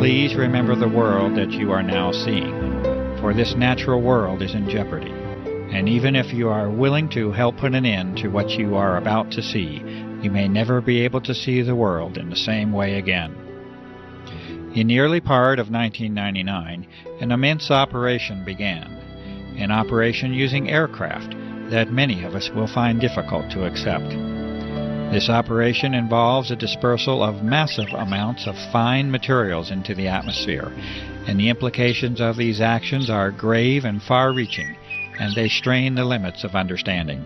Please remember the world that you are now seeing, for this natural world is in jeopardy. And even if you are willing to help put an end to what you are about to see, you may never be able to see the world in the same way again. In the early part of 1999, an immense operation began, an operation using aircraft that many of us will find difficult to accept. This operation involves a dispersal of massive amounts of fine materials into the atmosphere, and the implications of these actions are grave and far-reaching, and they strain the limits of understanding.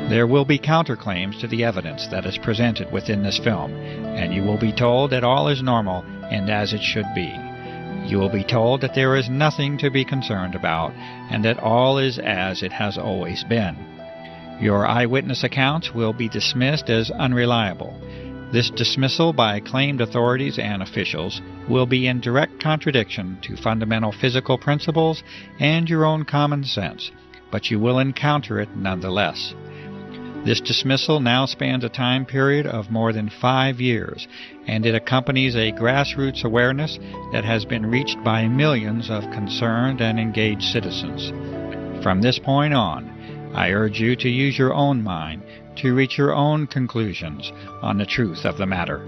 There will be counterclaims to the evidence that is presented within this film, and you will be told that all is normal and as it should be. You will be told that there is nothing to be concerned about, and that all is as it has always been. Your eyewitness accounts will be dismissed as unreliable. This dismissal by claimed authorities and officials will be in direct contradiction to fundamental physical principles and your own common sense, but you will encounter it nonetheless. This dismissal now spans a time period of more than 5 years, and it accompanies a grassroots awareness that has been reached by millions of concerned and engaged citizens. From this point on, I urge you to use your own mind to reach your own conclusions on the truth of the matter.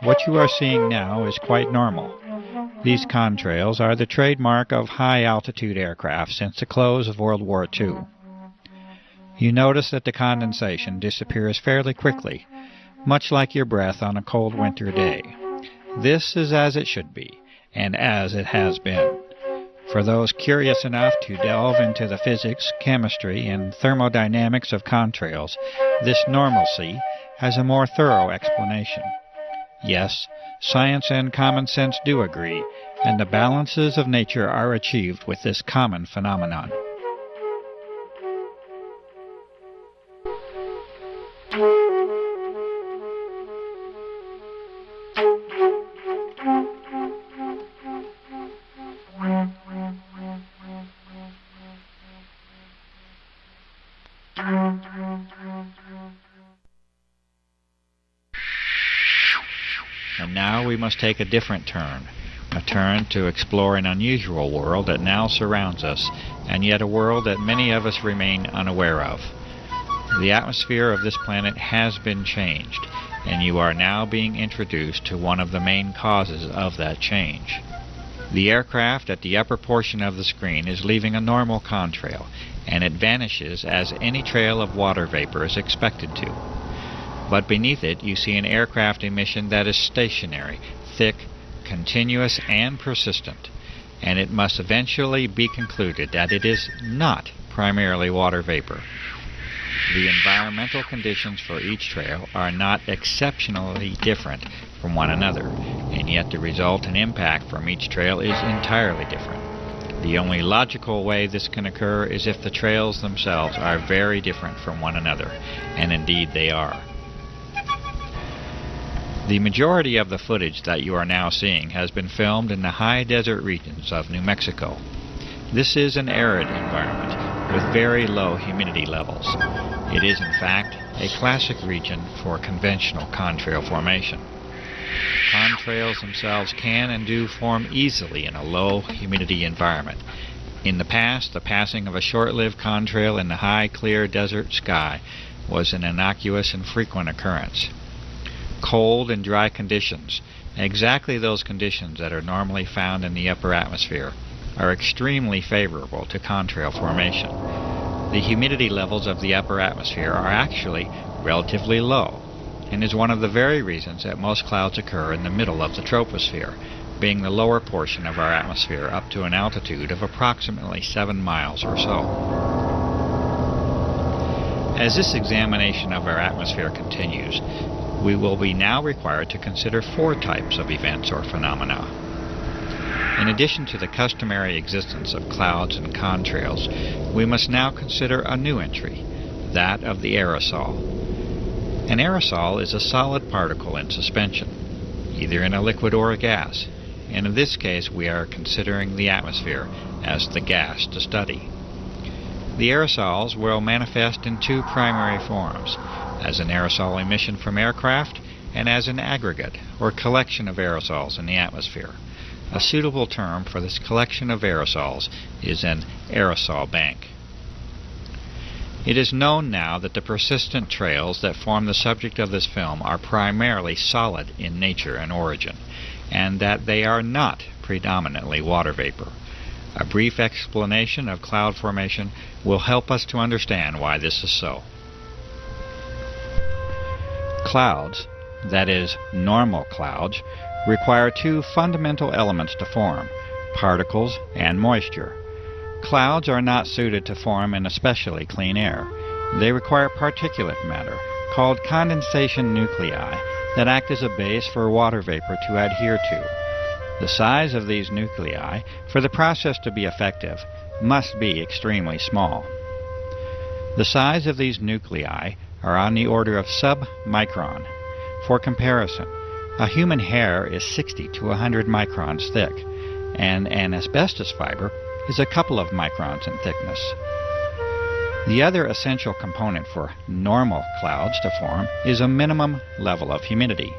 What you are seeing now is quite normal. These contrails are the trademark of high-altitude aircraft since the close of World War II. You notice that the condensation disappears fairly quickly, much like your breath on a cold winter day. This is as it should be, and as it has been. For those curious enough to delve into the physics, chemistry, and thermodynamics of contrails, this normalcy has a more thorough explanation. Yes, science and common sense do agree, and the balances of nature are achieved with this common phenomenon. And now we must take a different turn, a turn to explore an unusual world that now surrounds us, and yet a world that many of us remain unaware of. The atmosphere of this planet has been changed, and you are now being introduced to one of the main causes of that change. The aircraft at the upper portion of the screen is leaving a normal contrail, and it vanishes as any trail of water vapor is expected to. But beneath it you see an aircraft emission that is stationary, thick, continuous, and persistent, and it must eventually be concluded that it is not primarily water vapor. The environmental conditions for each trail are not exceptionally different from one another, and yet the result and impact from each trail is entirely different. The only logical way this can occur is if the trails themselves are very different from one another, and indeed they are. The majority of the footage that you are now seeing has been filmed in the high desert regions of New Mexico. This is an arid environment with very low humidity levels. It is, in fact, a classic region for conventional contrail formation. Contrails themselves can and do form easily in a low humidity environment. In the past, the passing of a short-lived contrail in the high, clear desert sky was an innocuous and frequent occurrence. Cold and dry conditions, exactly those conditions that are normally found in the upper atmosphere, are extremely favorable to contrail formation. The humidity levels of the upper atmosphere are actually relatively low, and is one of the very reasons that most clouds occur in the middle of the troposphere, being the lower portion of our atmosphere up to an altitude of approximately 7 miles or so. As this examination of our atmosphere continues, we will be now required to consider 4 types of events or phenomena. In addition to the customary existence of clouds and contrails, we must now consider a new entry, that of the aerosol. An aerosol is a solid particle in suspension, either in a liquid or a gas, and in this case we are considering the atmosphere as the gas to study. The aerosols will manifest in 2 primary forms, as an aerosol emission from aircraft and as an aggregate or collection of aerosols in the atmosphere. A suitable term for this collection of aerosols is an aerosol bank. It is known now that the persistent trails that form the subject of this film are primarily solid in nature and origin, and that they are not predominantly water vapor. A brief explanation of cloud formation will help us to understand why this is so. Clouds, that is, normal clouds, require 2 fundamental elements to form, particles and moisture. Clouds are not suited to form in especially clean air. They require particulate matter, called condensation nuclei, that act as a base for water vapor to adhere to. The size of these nuclei, for the process to be effective, must be extremely small. The size of these nuclei are on the order of sub-micron. For comparison, a human hair is 60 to 100 microns thick, and an asbestos fiber is a couple of microns in thickness. The other essential component for normal clouds to form is a minimum level of humidity.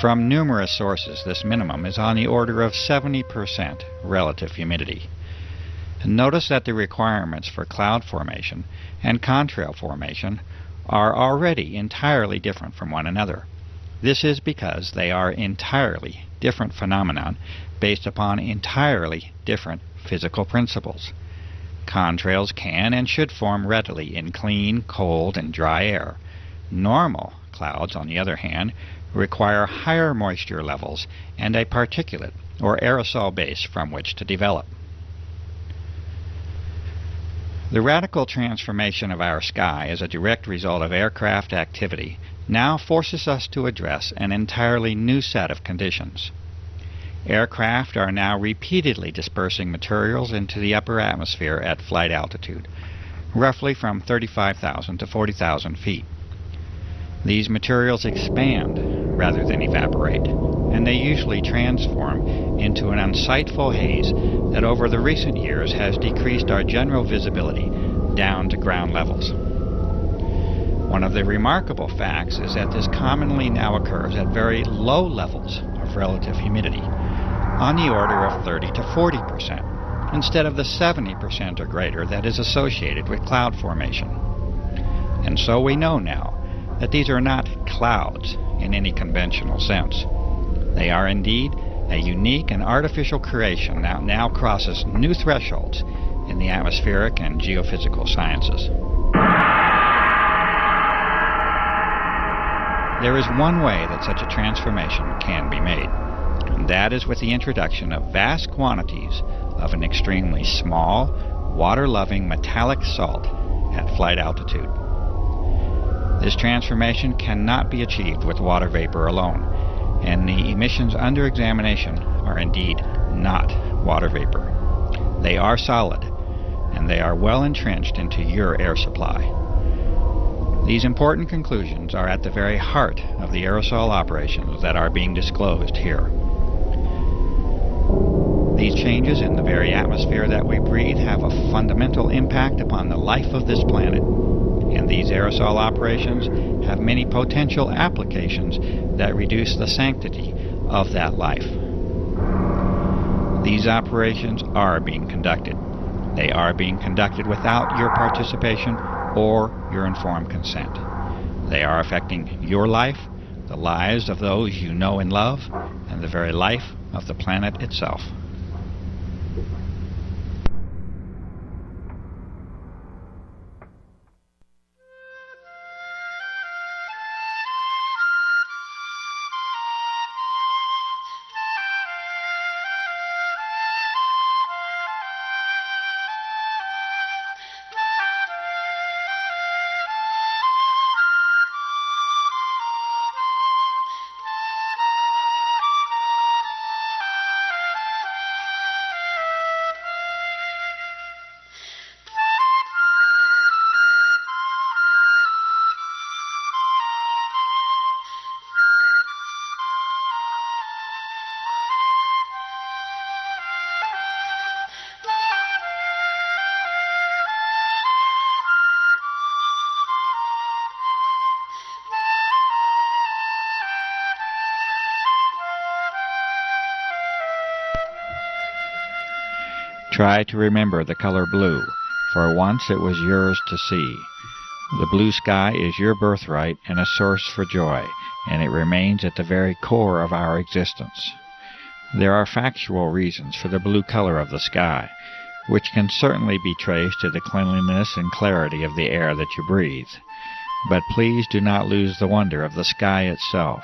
From numerous sources, this minimum is on the order of 70% relative humidity. Notice that the requirements for cloud formation and contrail formation are already entirely different from one another. This is because they are entirely different phenomena based upon entirely different physical principles. Contrails can and should form readily in clean, cold, and dry air. Normal clouds, on the other hand, require higher moisture levels and a particulate or aerosol base from which to develop. The radical transformation of our sky as a direct result of aircraft activity now forces us to address an entirely new set of conditions. Aircraft are now repeatedly dispersing materials into the upper atmosphere at flight altitude, roughly from 35,000 to 40,000 feet. These materials expand rather than evaporate, and they usually transform into an unsightful haze that over the recent years has decreased our general visibility down to ground levels. One of the remarkable facts is that this commonly now occurs at very low levels of relative humidity, on the order of 30 to 40%, instead of the 70% or greater that is associated with cloud formation. And so we know now that these are not clouds in any conventional sense. They are indeed a unique and artificial creation that now crosses new thresholds in the atmospheric and geophysical sciences. There is one way that such a transformation can be made, and that is with the introduction of vast quantities of an extremely small, water-loving metallic salt at flight altitude. This transformation cannot be achieved with water vapor alone, and the emissions under examination are indeed not water vapor. They are solid, and they are well entrenched into your air supply. These important conclusions are at the very heart of the aerosol operations that are being disclosed here. These changes in the very atmosphere that we breathe have a fundamental impact upon the life of this planet, and these aerosol operations have many potential applications that reduce the sanctity of that life. These operations are being conducted. They are being conducted without your participation or your informed consent. They are affecting your life, the lives of those you know and love, and the very life of the planet itself. Try to remember the color blue, for once it was yours to see. The blue sky is your birthright and a source for joy, and it remains at the very core of our existence. There are factual reasons for the blue color of the sky, which can certainly be traced to the cleanliness and clarity of the air that you breathe. But please do not lose the wonder of the sky itself,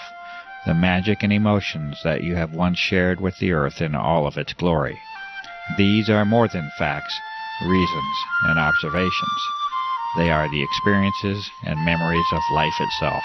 the magic and emotions that you have once shared with the earth in all of its glory. These are more than facts, reasons, and observations. They are the experiences and memories of life itself.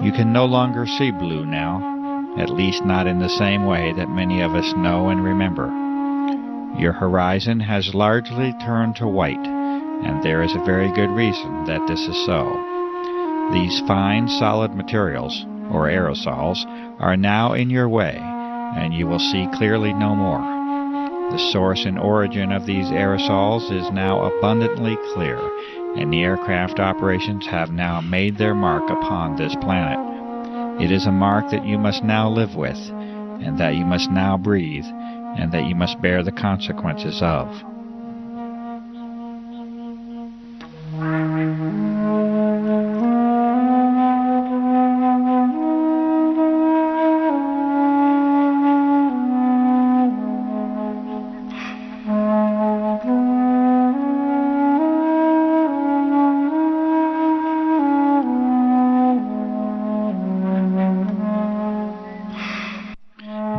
You can no longer see blue now, at least not in the same way that many of us know and remember. Your horizon has largely turned to white, and there is a very good reason that this is so. These fine, solid materials, or aerosols, are now in your way, and you will see clearly no more. The source and origin of these aerosols is now abundantly clear, and the aircraft operations have now made their mark upon this planet. It is a mark that you must now live with, and that you must now breathe, and that you must bear the consequences of.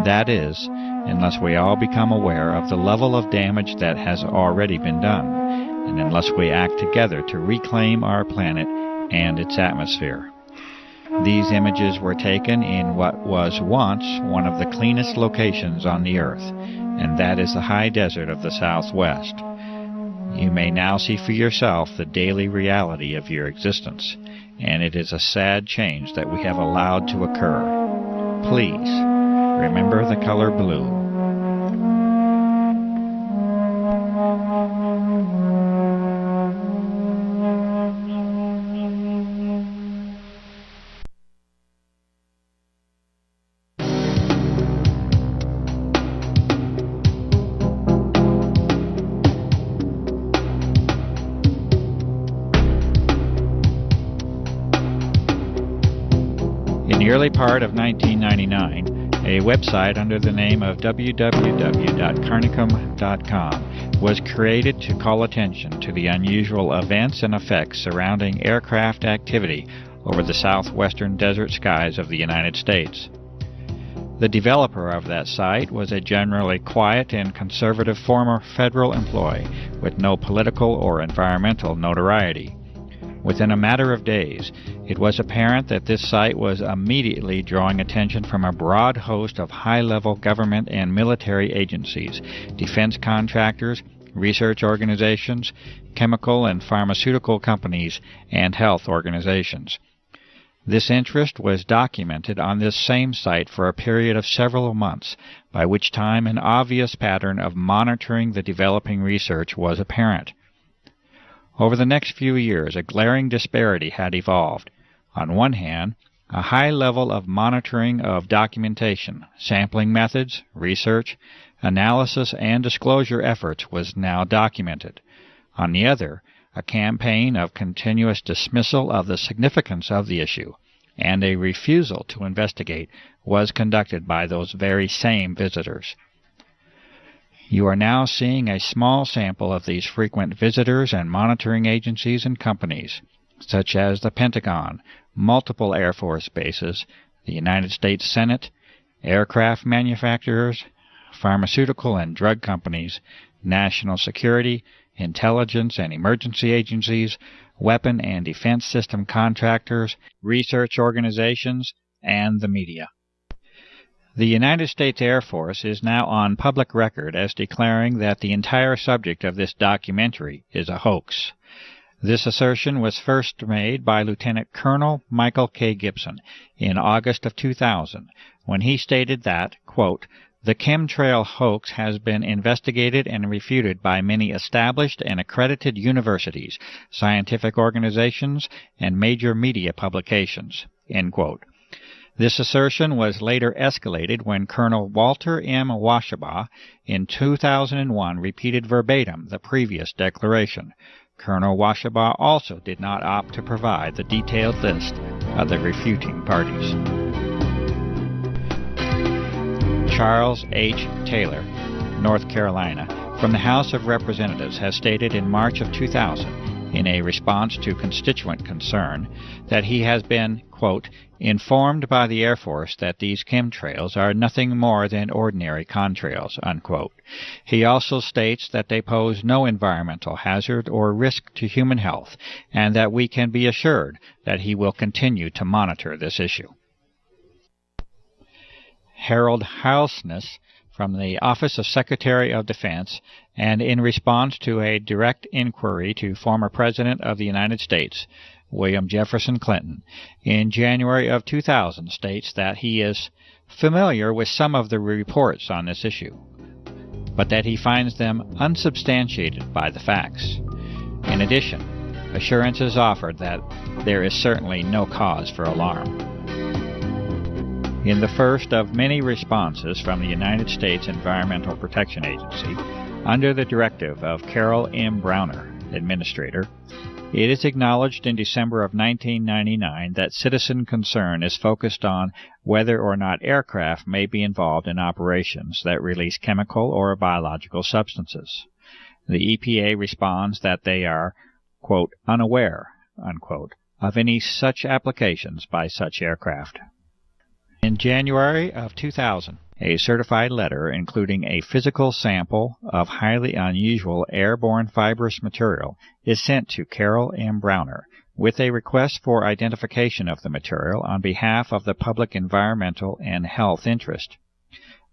That is, unless we all become aware of the level of damage that has already been done, and unless we act together to reclaim our planet and its atmosphere. These images were taken in what was once one of the cleanest locations on the Earth, and that is the high desert of the Southwest. You may now see for yourself the daily reality of your existence, and it is a sad change that we have allowed to occur. Please, remember the color blue. In the early part of 1999, A website under the name of www.carnicum.com was created to call attention to the unusual events and effects surrounding aircraft activity over the southwestern desert skies of the United States. The developer of that site was a generally quiet and conservative former federal employee with no political or environmental notoriety. Within a matter of days, it was apparent that this site was immediately drawing attention from a broad host of high-level government and military agencies, defense contractors, research organizations, chemical and pharmaceutical companies, and health organizations. This interest was documented on this same site for a period of several months, by which time an obvious pattern of monitoring the developing research was apparent. Over the next few years, a glaring disparity had evolved. On one hand, a high level of monitoring of documentation, sampling methods, research, analysis, and disclosure efforts was now documented. On the other, a campaign of continuous dismissal of the significance of the issue and a refusal to investigate was conducted by those very same visitors. You are now seeing a small sample of these frequent visitors and monitoring agencies and companies, such as the Pentagon, multiple Air Force bases, the United States Senate, aircraft manufacturers, pharmaceutical and drug companies, national security, intelligence and emergency agencies, weapon and defense system contractors, research organizations, and the media. The United States Air Force is now on public record as declaring that the entire subject of this documentary is a hoax. This assertion was first made by Lieutenant Colonel Michael K. Gibson in August of 2000, when he stated that, quote, "The chemtrail hoax has been investigated and refuted by many established and accredited universities, scientific organizations, and major media publications," end quote. This assertion was later escalated when Colonel Walter M. Washabaugh in 2001 repeated verbatim the previous declaration. Colonel Washabaugh also did not opt to provide the detailed list of the refuting parties. Charles H. Taylor, North Carolina, from the House of Representatives, has stated in March of 2000, in a response to constituent concern, that he has been, quote, "informed by the Air Force that these chemtrails are nothing more than ordinary contrails," unquote. He also states that they pose no environmental hazard or risk to human health, and that we can be assured that he will continue to monitor this issue. Harold Halsness, from the Office of Secretary of Defense, and in response to a direct inquiry to former President of the United States, William Jefferson Clinton, in January of 2000, states that he is familiar with some of the reports on this issue, but that he finds them unsubstantiated by the facts. In addition, assurances offered that there is certainly no cause for alarm. In the first of many responses from the United States Environmental Protection Agency, under the directive of Carol M. Browner, Administrator, it is acknowledged in December of 1999 that citizen concern is focused on whether or not aircraft may be involved in operations that release chemical or biological substances. The EPA responds that they are, quote, "unaware," unquote, of any such applications by such aircraft. In January of 2000, a certified letter including a physical sample of highly unusual airborne fibrous material is sent to Carol M. Browner with a request for identification of the material on behalf of the public environmental and health interest.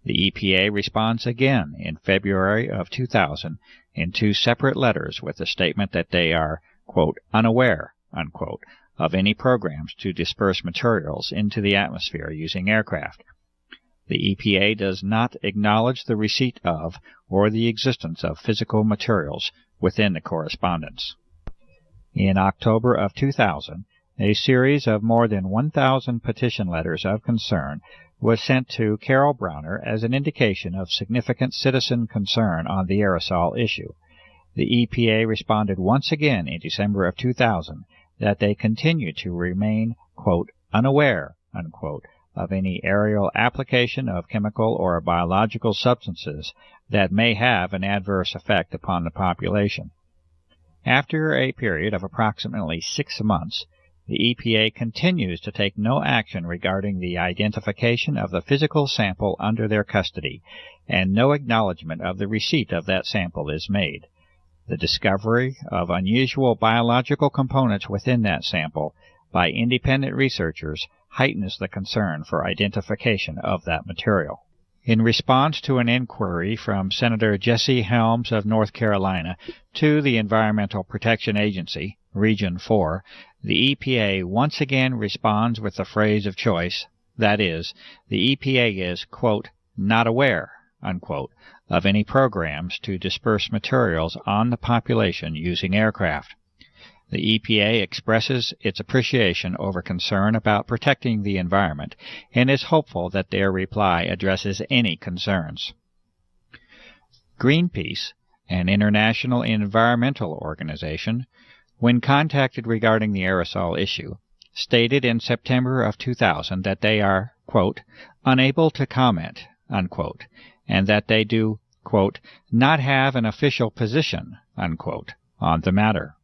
The EPA responds again in February of 2000 in two separate letters with the statement that they are, quote, "unaware," unquote, of any programs to disperse materials into the atmosphere using aircraft. The EPA does not acknowledge the receipt of or the existence of physical materials within the correspondence. In October of 2000, a series of more than 1,000 petition letters of concern was sent to Carol Browner as an indication of significant citizen concern on the aerosol issue. The EPA responded once again in December of 2000 that they continue to remain, quote, "unaware," unquote, of any aerial application of chemical or biological substances that may have an adverse effect upon the population. After a period of approximately 6 months, the EPA continues to take no action regarding the identification of the physical sample under their custody, and no acknowledgment of the receipt of that sample is made. The discovery of unusual biological components within that sample by independent researchers heightens the concern for identification of that material. In response to an inquiry from Senator Jesse Helms of North Carolina to the Environmental Protection Agency, Region 4, the EPA once again responds with the phrase of choice, that is, the EPA is, quote, not aware, unquote, of any programs to disperse materials on the population using aircraft. The EPA expresses its appreciation over concern about protecting the environment and is hopeful that their reply addresses any concerns. Greenpeace, an international environmental organization, when contacted regarding the aerosol issue, stated in September of 2000 that they are, quote, unable to comment, unquote, and that they do, quote, not have an official position, unquote, on the matter.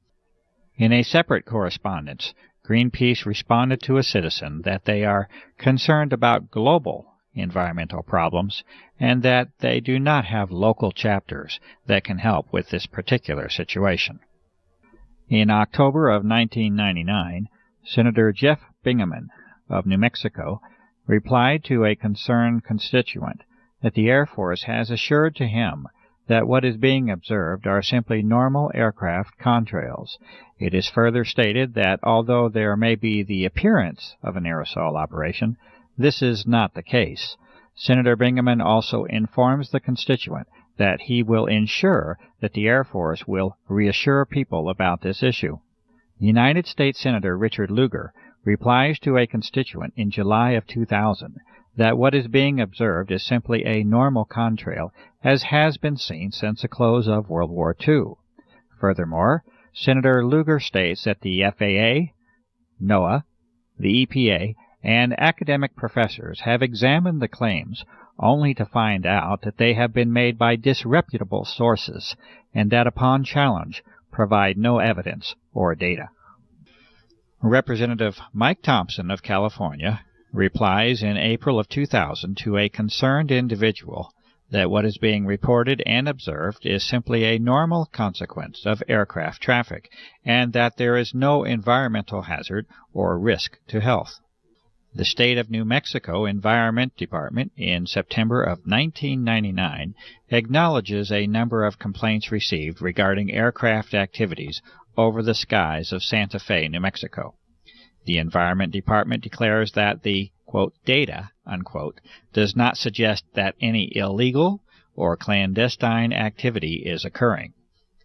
In a separate correspondence, Greenpeace responded to a citizen that they are concerned about global environmental problems and that they do not have local chapters that can help with this particular situation. In October of 1999, Senator Jeff Bingaman of New Mexico replied to a concerned constituent that the Air Force has assured to him that what is being observed are simply normal aircraft contrails. It is further stated that although there may be the appearance of an aerosol operation, this is not the case. Senator Bingaman also informs the constituent that he will ensure that the Air Force will reassure people about this issue. United States Senator Richard Lugar replies to a constituent in July of 2000 that what is being observed is simply a normal contrail, as has been seen since the close of World War II. Furthermore, Senator Lugar states that the FAA, NOAA, the EPA, and academic professors have examined the claims only to find out that they have been made by disreputable sources, and that upon challenge provide no evidence or data. Representative Mike Thompson of California replies in April of 2000 to a concerned individual that what is being reported and observed is simply a normal consequence of aircraft traffic, and that there is no environmental hazard or risk to health. The State of New Mexico Environment Department in September of 1999 acknowledges a number of complaints received regarding aircraft activities over the skies of Santa Fe, New Mexico. The Environment Department declares that the, quote, data, unquote, does not suggest that any illegal or clandestine activity is occurring.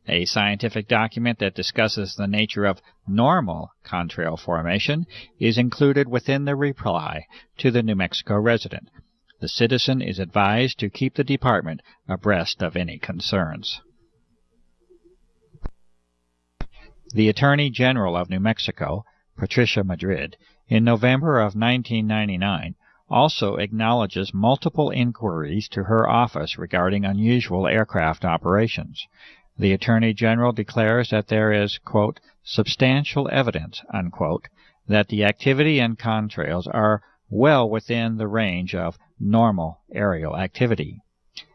A scientific document that discusses the nature of normal contrail formation is included within the reply to the New Mexico resident. The citizen is advised to keep the department abreast of any concerns. The Attorney General of New Mexico, Patricia Madrid, in November of 1999, also acknowledges multiple inquiries to her office regarding unusual aircraft operations. The Attorney General declares that there is, quote, substantial evidence, unquote, that the activity and contrails are well within the range of normal aerial activity.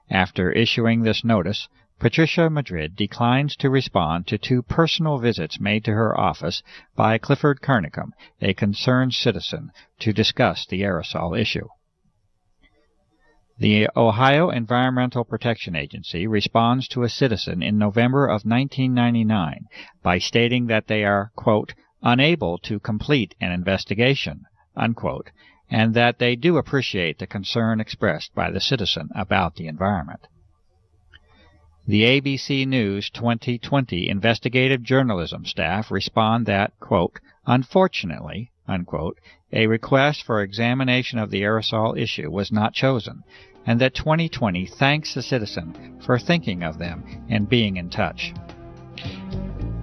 After issuing this notice, Patricia Madrid declines to respond to 2 personal visits made to her office by Clifford Carnicom, a concerned citizen, to discuss the aerosol issue. The Ohio Environmental Protection Agency responds to a citizen in November of 1999 by stating that they are, quote, unable to complete an investigation, unquote, and that they do appreciate the concern expressed by the citizen about the environment. The ABC News 2020 investigative journalism staff respond that, quote, unfortunately, unquote, a request for examination of the aerosol issue was not chosen, and that 2020 thanks the citizen for thinking of them and being in touch.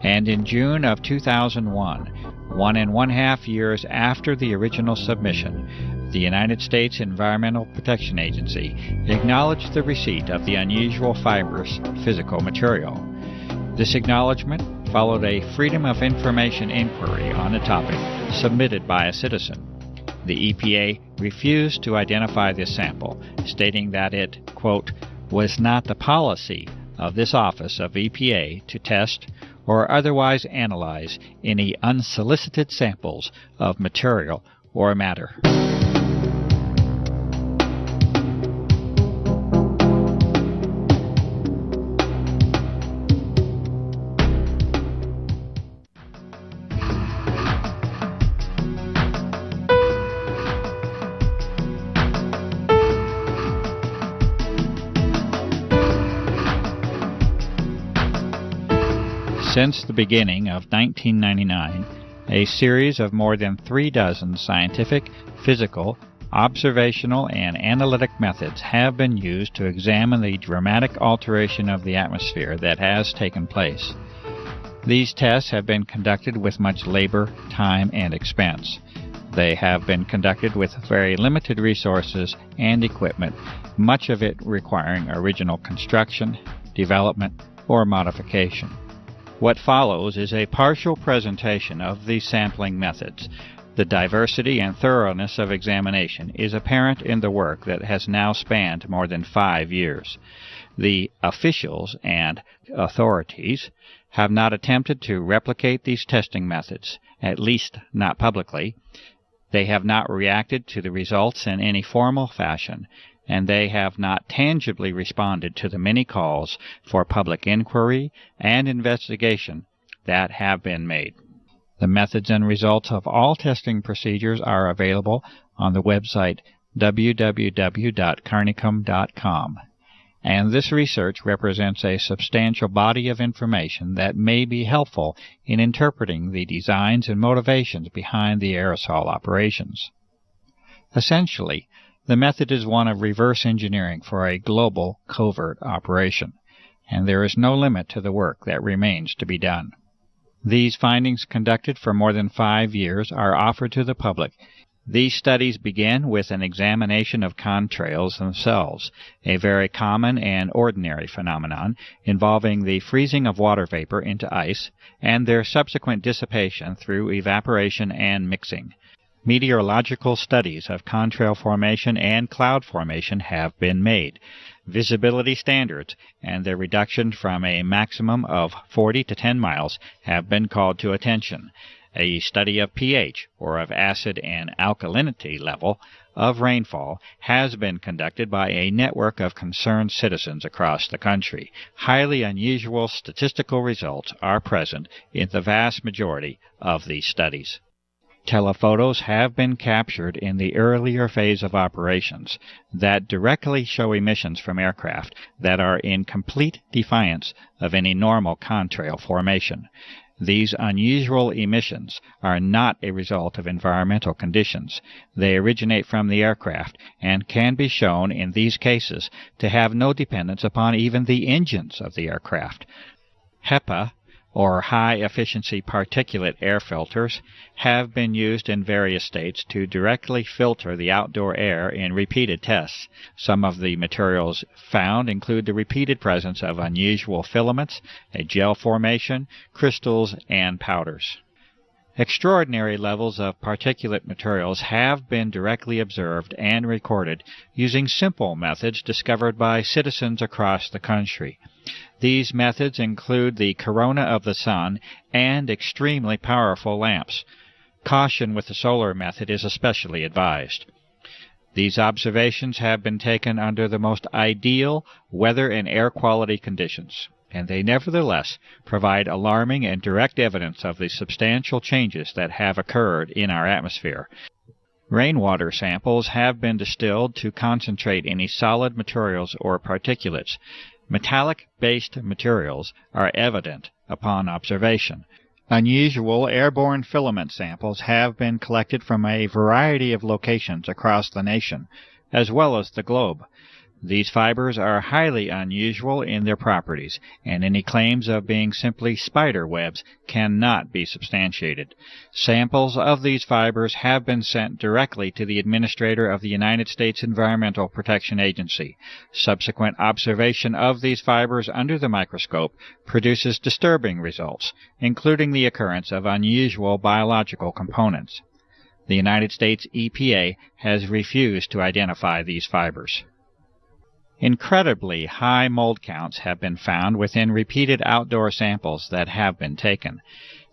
And in June of 2001, 1.5 years after the original submission, the United States Environmental Protection Agency acknowledged the receipt of the unusual fibrous physical material. This acknowledgment followed a Freedom of Information inquiry on the topic submitted by a citizen. The EPA refused to identify this sample, stating that it, quote, was not the policy of this office of EPA to test or otherwise analyze any unsolicited samples of material or matter. Since the beginning of 1999, a series of more than 36 scientific, physical, observational, and analytic methods have been used to examine the dramatic alteration of the atmosphere that has taken place. These tests have been conducted with much labor, time, and expense. They have been conducted with very limited resources and equipment, much of it requiring original construction, development, or modification. What follows is a partial presentation of these sampling methods. The diversity and thoroughness of examination is apparent in the work that has now spanned more than 5 years. The officials and authorities have not attempted to replicate these testing methods, at least not publicly. They have not reacted to the results in any formal fashion, and they have not tangibly responded to the many calls for public inquiry and investigation that have been made. The methods and results of all testing procedures are available on the website www.carnicom.com, and this research represents a substantial body of information that may be helpful in interpreting the designs and motivations behind the aerosol operations. Essentially, the method is one of reverse engineering for a global covert operation, and there is no limit to the work that remains to be done. These findings, conducted for more than 5 years, are offered to the public. These studies begin with an examination of contrails themselves, a very common and ordinary phenomenon involving the freezing of water vapor into ice and their subsequent dissipation through evaporation and mixing. Meteorological studies of contrail formation and cloud formation have been made. Visibility standards and their reduction from a maximum of 40 to 10 miles have been called to attention. A study of pH, or of acid and alkalinity level, of rainfall has been conducted by a network of concerned citizens across the country. Highly unusual statistical results are present in the vast majority of these studies. Telephotos have been captured in the earlier phase of operations that directly show emissions from aircraft that are in complete defiance of any normal contrail formation. These unusual emissions are not a result of environmental conditions. They originate from the aircraft and can be shown in these cases to have no dependence upon even the engines of the aircraft. HEPA, or high-efficiency particulate air filters, have been used in various states to directly filter the outdoor air in repeated tests. Some of the materials found include the repeated presence of unusual filaments, a gel formation, crystals, and powders. Extraordinary levels of particulate materials have been directly observed and recorded using simple methods discovered by citizens across the country. These methods include the corona of the sun and extremely powerful lamps. Caution with the solar method is especially advised. These observations have been taken under the most ideal weather and air quality conditions, and they nevertheless provide alarming and direct evidence of the substantial changes that have occurred in our atmosphere. Rainwater samples have been distilled to concentrate any solid materials or particulates. Metallic-based materials are evident upon observation. Unusual airborne filament samples have been collected from a variety of locations across the nation, as well as the globe. These fibers are highly unusual in their properties, and any claims of being simply spider webs cannot be substantiated. Samples of these fibers have been sent directly to the Administrator of the United States Environmental Protection Agency. Subsequent observation of these fibers under the microscope produces disturbing results, including the occurrence of unusual biological components. The United States EPA has refused to identify these fibers. Incredibly high mold counts have been found within repeated outdoor samples that have been taken.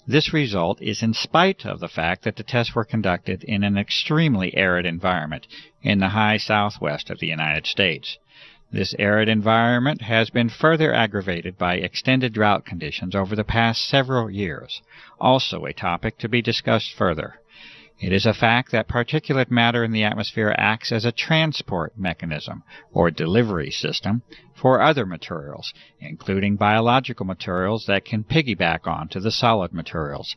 This result is in spite of the fact that the tests were conducted in an extremely arid environment in the high southwest of the United States. This arid environment has been further aggravated by extended drought conditions over the past several years, also a topic to be discussed further. It is a fact that particulate matter in the atmosphere acts as a transport mechanism, or delivery system, for other materials, including biological materials that can piggyback onto the solid materials.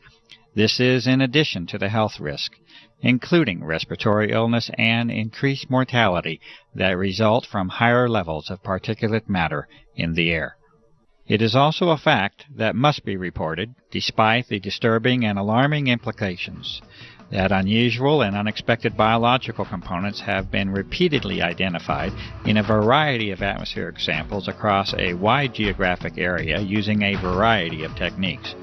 This is in addition to the health risk, including respiratory illness and increased mortality that result from higher levels of particulate matter in the air. It is also a fact that must be reported, despite the disturbing and alarming implications, that unusual and unexpected biological components have been repeatedly identified in a variety of atmospheric samples across a wide geographic area using a variety of techniques.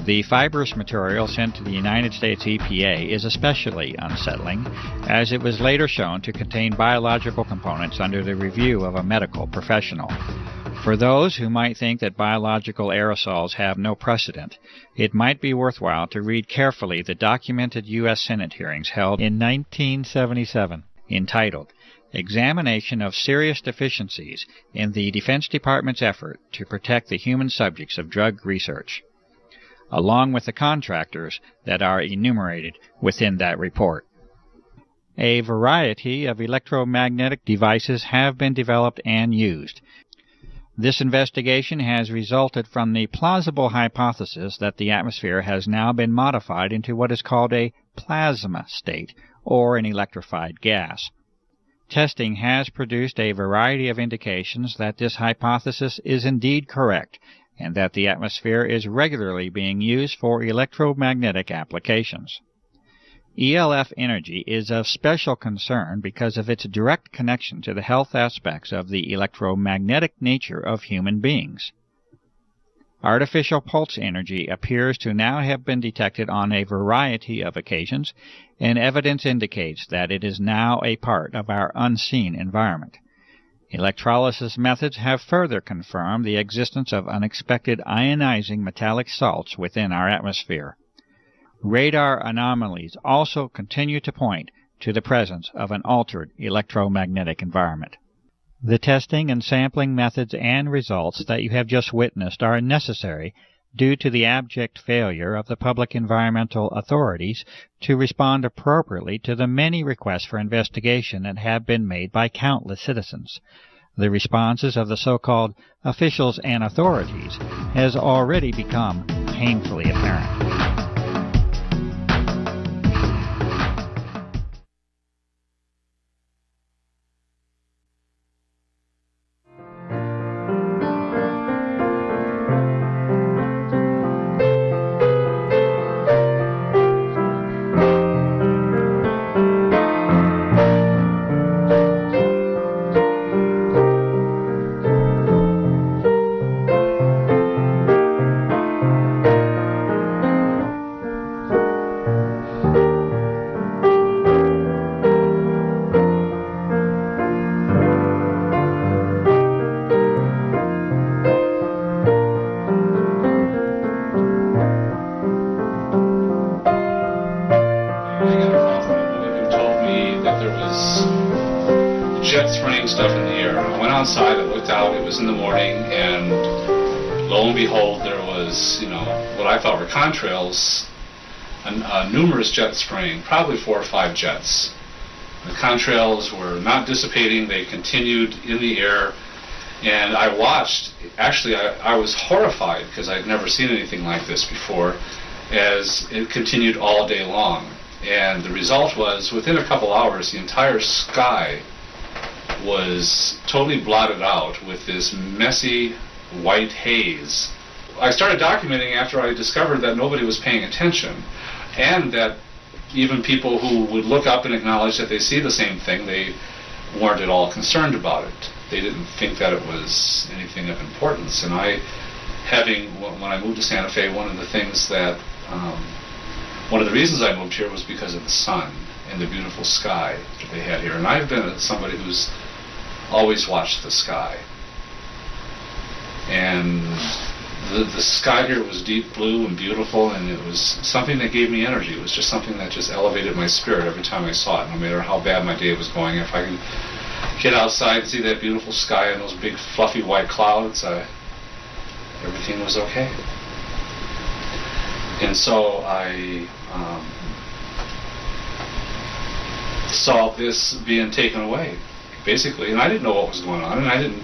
The fibrous material sent to the United States EPA is especially unsettling, as it was later shown to contain biological components under the review of a medical professional. For those who might think that biological aerosols have no precedent, it might be worthwhile to read carefully the documented U.S. Senate hearings held in 1977, entitled Examination of Serious Deficiencies in the Defense Department's Effort to Protect the Human Subjects of Drug Research, along with the contractors that are enumerated within that report. A variety of electromagnetic devices have been developed and used. This investigation has resulted from the plausible hypothesis that the atmosphere has now been modified into what is called a plasma state, or an electrified gas. Testing has produced a variety of indications that this hypothesis is indeed correct, and that the atmosphere is regularly being used for electromagnetic applications. ELF energy is of special concern because of its direct connection to the health aspects of the electromagnetic nature of human beings. Artificial pulse energy appears to now have been detected on a variety of occasions, and evidence indicates that it is now a part of our unseen environment. Electrolysis methods have further confirmed the existence of unexpected ionizing metallic salts within our atmosphere. Radar anomalies also continue to point to the presence of an altered electromagnetic environment. The testing and sampling methods and results that you have just witnessed are necessary due to the abject failure of the public environmental authorities to respond appropriately to the many requests for investigation that have been made by countless citizens. The responses of the so-called officials and authorities has already become painfully apparent. Outside, I looked out, it was in the morning, and lo and behold, there was, what I thought were contrails, numerous jets spraying, probably 4 or 5 jets. The contrails were not dissipating, they continued in the air, and I watched. Actually, I was horrified because I'd never seen anything like this before, as it continued all day long. And the result was, within a couple hours, the entire sky was totally blotted out with this messy white haze. I started documenting after I discovered that nobody was paying attention, and that even people who would look up and acknowledge that they see the same thing, they weren't at all concerned about it. They didn't think that it was anything of importance. And when I moved to Santa Fe, one of the reasons I moved here was because of the sun and the beautiful sky that they had here. And I've been somebody who's always watched the sky. And the sky here was deep blue and beautiful, and it was something that gave me energy. It was just something that just elevated my spirit every time I saw it, no matter how bad my day was going. If I could get outside and see that beautiful sky and those big fluffy white clouds, everything was okay. And so I saw this being taken away, basically, and I didn't know what was going on, and I didn't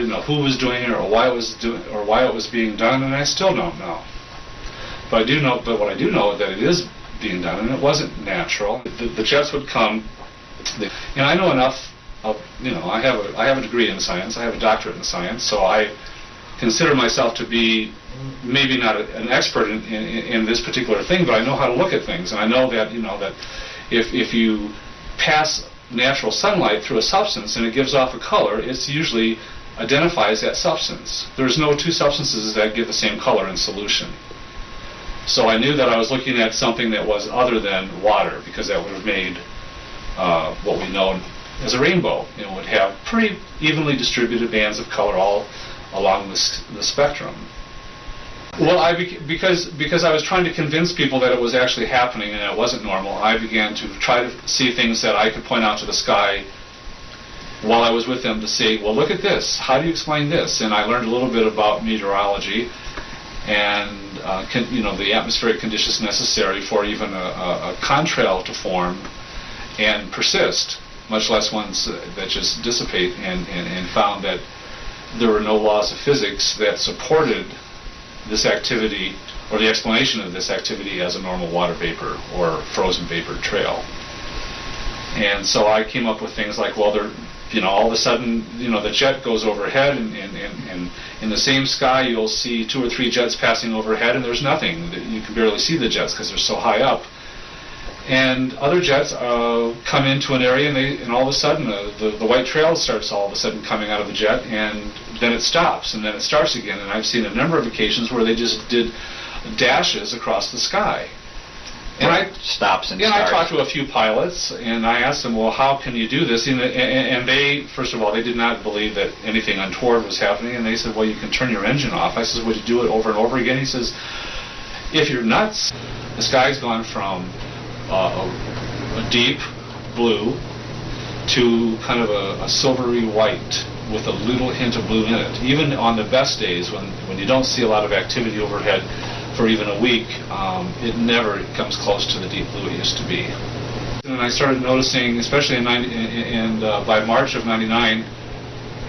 know who was doing it or why it was being done, and I still don't know. But what I do know is that it is being done, and it wasn't natural. The jets would come. I know enough of, I have a degree in science. I have a doctorate in science, so I consider myself to be maybe not an expert in this particular thing, but I know how to look at things, and I know that that if you pass natural sunlight through a substance and it gives off a color, it usually identifies that substance. There's no two substances that give the same color in solution. So I knew that I was looking at something that was other than water, because that would have made what we know as a rainbow. It would have pretty evenly distributed bands of color all along the spectrum. Well, because I was trying to convince people that it was actually happening and it wasn't normal, I began to try to see things that I could point out to the sky while I was with them to say, well, look at this. How do you explain this? And I learned a little bit about meteorology and the atmospheric conditions necessary for even a contrail to form and persist, much less ones that just dissipate, and found that there were no laws of physics that supported this activity, or the explanation of this activity, as a normal water vapor or frozen vapor trail. And so I came up with things like, well, all of a sudden, the jet goes overhead, and in the same sky you'll see 2 or 3 jets passing overhead, and there's nothing. You can barely see the jets because they're so high up. And other jets come into an area, and all of a sudden the white trail starts all of a sudden coming out of the jet, and then it stops, and then it starts again. And I've seen a number of occasions where they just did dashes across the sky. And I stops and starts. I talked to a few pilots, and I asked them, well, how can you do this? And they, first of all, they did not believe that anything untoward was happening, and they said, well, you can turn your engine off. I said, would you do it over and over again? He says, if you're nuts, the sky's gone from a deep blue to kind of a silvery white with a little hint of blue in it. Even on the best days, when you don't see a lot of activity overhead for even a week, it never comes close to the deep blue it used to be. And I started noticing, especially by March of '99,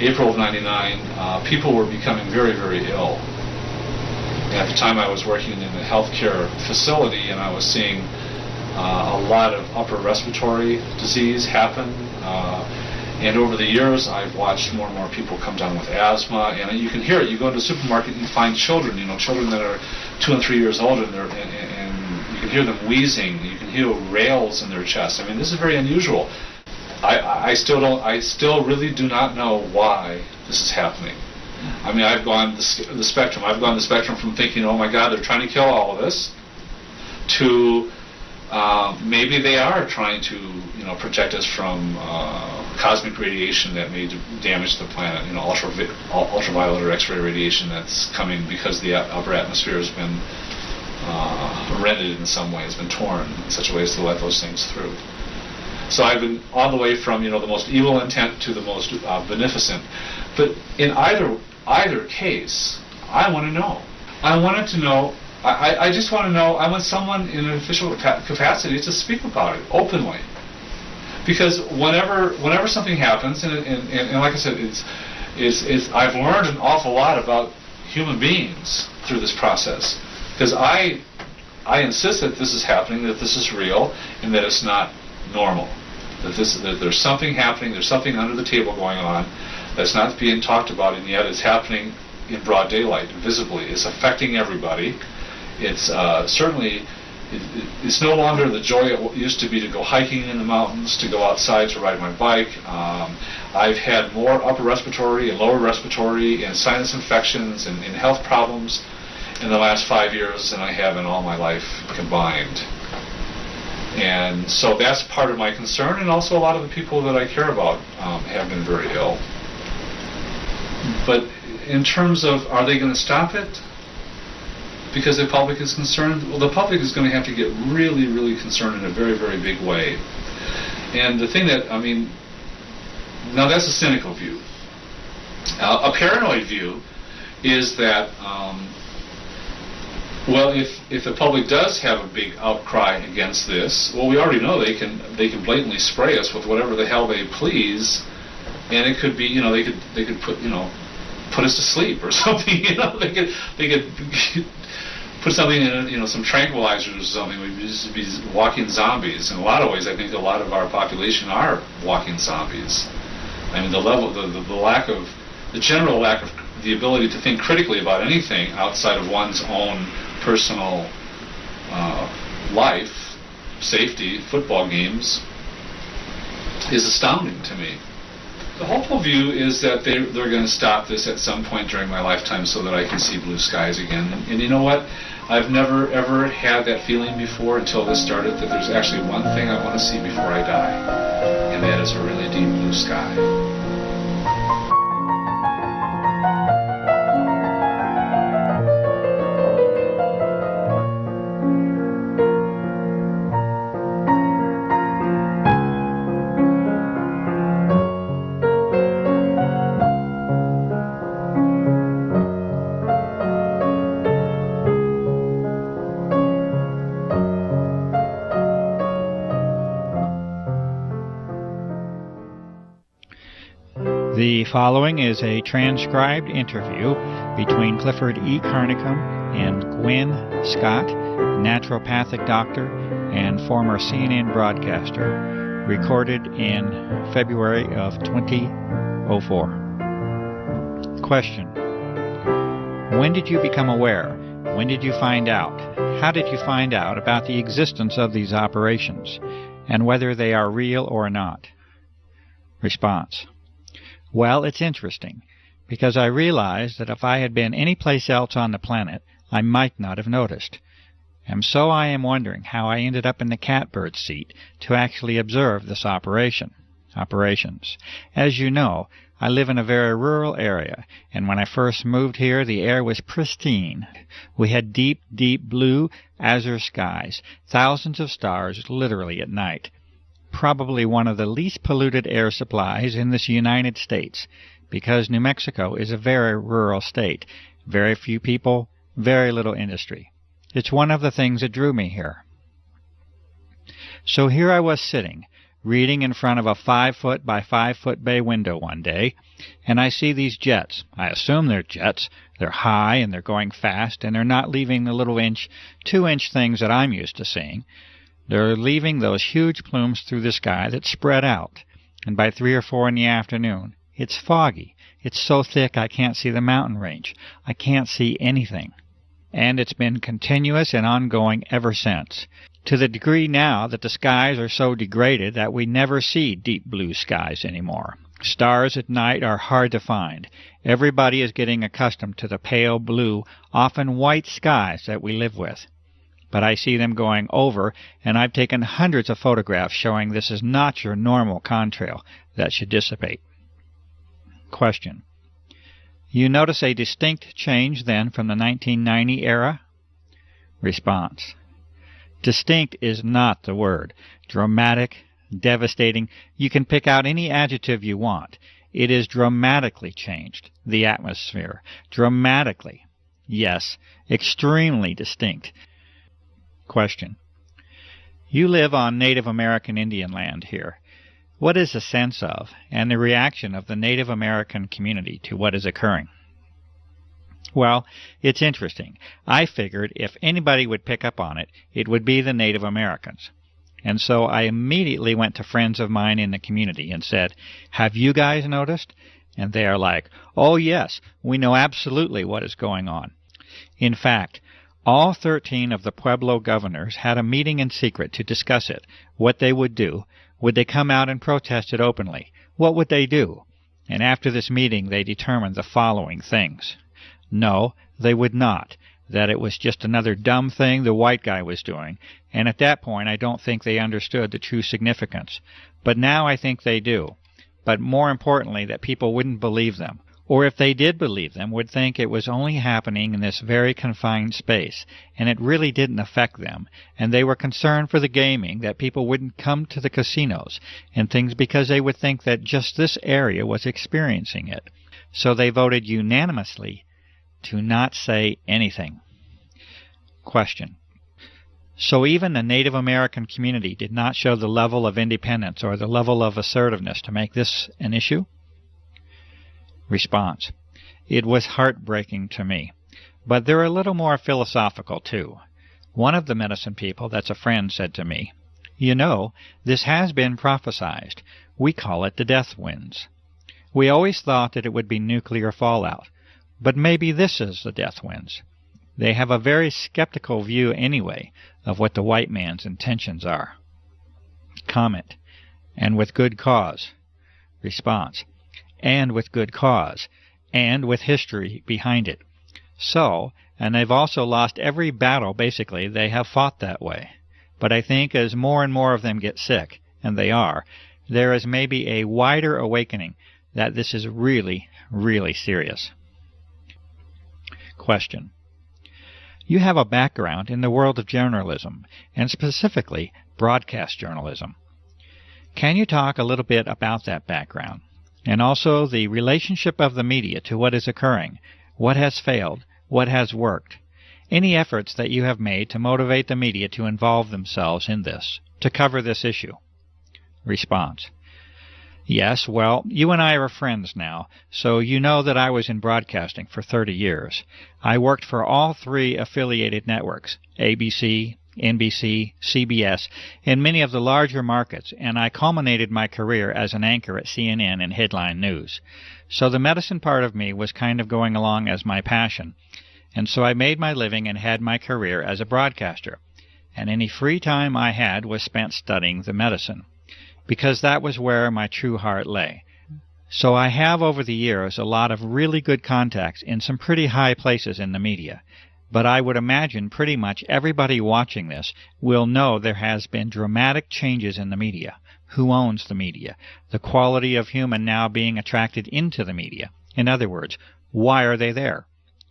April of '99, people were becoming very, very ill. At the time I was working in a healthcare facility, and I was seeing a lot of upper respiratory disease happen. And over the years, I've watched more and more people come down with asthma, and you can hear it. You go into the supermarket and you find children, children that are 2 and 3 years old, and you can hear them wheezing. You can hear rails in their chest. I mean, this is very unusual. I still really do not know why this is happening. I mean, I've gone the spectrum. I've gone the spectrum from thinking, oh my God, they're trying to kill all of us, to maybe they are trying to, protect us from cosmic radiation that may damage the planet. Ultraviolet or X-ray radiation that's coming because the upper atmosphere has been rented in some way, has been torn in such a way as to let those things through. So I've been all the way from the most evil intent to the most beneficent. But in either case, I want to know. I wanted to know. I just want to know. I want someone in an official capacity to speak about it openly, because whenever something happens, and like I said, it's I've learned an awful lot about human beings through this process, because I insist that this is happening, that this is real, and that it's not normal. that there's something happening, there's something under the table going on that's not being talked about, and yet it's happening in broad daylight, visibly. It's affecting everybody. It's certainly, it's no longer the joy it used to be to go hiking in the mountains, to go outside to ride my bike. I've had more upper respiratory and lower respiratory and sinus infections and health problems in the last 5 years than I have in all my life combined. And so that's part of my concern, and also a lot of the people that I care about have been very ill. But in terms of, are they going to stop it because the public is concerned? Well, the public is going to have to get really, really concerned in a very, very big way. And the thing that, I mean, now that's a cynical view. A paranoid view is that, well, if the public does have a big outcry against this, well, we already know they can blatantly spray us with whatever the hell they please, and it could be, you know, they could put, you know, put us to sleep or something, you know, they could put something in, you know, some tranquilizers or something. We'd just be walking zombies. In a lot of ways, I think a lot of our population are walking zombies. I mean, the general lack of the ability to think critically about anything outside of one's own personal life, safety, football games, is astounding to me. The hopeful view is that they're going to stop this at some point during my lifetime so that I can see blue skies again. And you know what? I've never ever had that feeling before until this started, that there's actually one thing I want to see before I die, and that is a really deep blue sky. The following is a transcribed interview between Clifford E. Carnicom and Gwen Scott, naturopathic doctor and former CNN broadcaster, recorded in February of 2004. Question: when did you become aware? When did you find out? How did you find out about the existence of these operations, and whether they are real or not? Response: well, it's interesting, because I realized that if I had been any place else on the planet, I might not have noticed. And so I am wondering how I ended up in the catbird seat to actually observe this operations. As you know, I live in a very rural area, and when I first moved here, the air was pristine. We had deep, deep blue, azure skies, thousands of stars literally at night. Probably one of the least polluted air supplies in this United States, because New Mexico is a very rural state, very few people, very little industry. It's one of the things that drew me here. So here I was sitting, reading in front of a 5-foot by 5-foot bay window one day, and I see these jets. I assume they're jets. They're high and they're going fast, and they're not leaving the little 2-inch things that I'm used to seeing. They're leaving those huge plumes through the sky that spread out, and by 3 or 4 in the afternoon, it's foggy. It's so thick I can't see the mountain range. I can't see anything. And it's been continuous and ongoing ever since, to the degree now that the skies are so degraded that we never see deep blue skies anymore. Stars at night are hard to find. Everybody is getting accustomed to the pale blue, often white skies that we live with. But I see them going over, and I've taken hundreds of photographs showing this is not your normal contrail that should dissipate. Question: you notice a distinct change then from the 1990 era? Response: distinct is not the word. Dramatic, devastating, you can pick out any adjective you want. It is dramatically changed, the atmosphere. Dramatically. Yes, extremely distinct. Question: you live on Native American Indian land here. What is the sense of and the reaction of the Native American community to what is occurring? Well, it's interesting. I figured if anybody would pick up on it, it would be the Native Americans. And so I immediately went to friends of mine in the community and said, "Have you guys noticed?" And they are like, "Oh yes, we know absolutely what is going on." In fact, all 13 of the Pueblo governors had a meeting in secret to discuss it, what they would do. Would they come out and protest it openly? What would they do? And after this meeting they determined the following things. No, they would not. That it was just another dumb thing the white guy was doing, and at that point I don't think they understood the true significance. But now I think they do. But more importantly, that people wouldn't believe them. Or if they did believe them, would think it was only happening in this very confined space, and it really didn't affect them, and they were concerned for the gaming, that people wouldn't come to the casinos and things because they would think that just this area was experiencing it. So they voted unanimously to not say anything. Question. So even the Native American community did not show the level of independence or the level of assertiveness to make this an issue? Response. It was heartbreaking to me. But they're a little more philosophical, too. One of the medicine people that's a friend said to me, "You know, this has been prophesized. We call it the death winds. We always thought that it would be nuclear fallout. But maybe this is the death winds." They have a very skeptical view anyway of what the white man's intentions are. Comment. And with good cause. Response. And with good cause, and with history behind it. So, and they've also lost every battle, basically, they have fought that way. But I think as more and more of them get sick, and they are, there is maybe a wider awakening that this is really, really serious. Question. You have a background in the world of journalism, and specifically broadcast journalism. Can you talk a little bit about that background? And also the relationship of the media to what is occurring, what has failed, what has worked, any efforts that you have made to motivate the media to involve themselves in this, to cover this issue. Response. Yes, well, you and I are friends now, so you know that I was in broadcasting for 30 years. I worked for all 3 affiliated networks, ABC, NBC, CBS, in many of the larger markets, and I culminated my career as an anchor at CNN and Headline News. So the medicine part of me was kind of going along as my passion, and so I made my living and had my career as a broadcaster, and any free time I had was spent studying the medicine, because that was where my true heart lay. So I have over the years a lot of really good contacts in some pretty high places in the media. But I would imagine pretty much everybody watching this will know there has been dramatic changes in the media. Who owns the media? The quality of human now being attracted into the media. In other words, why are they there?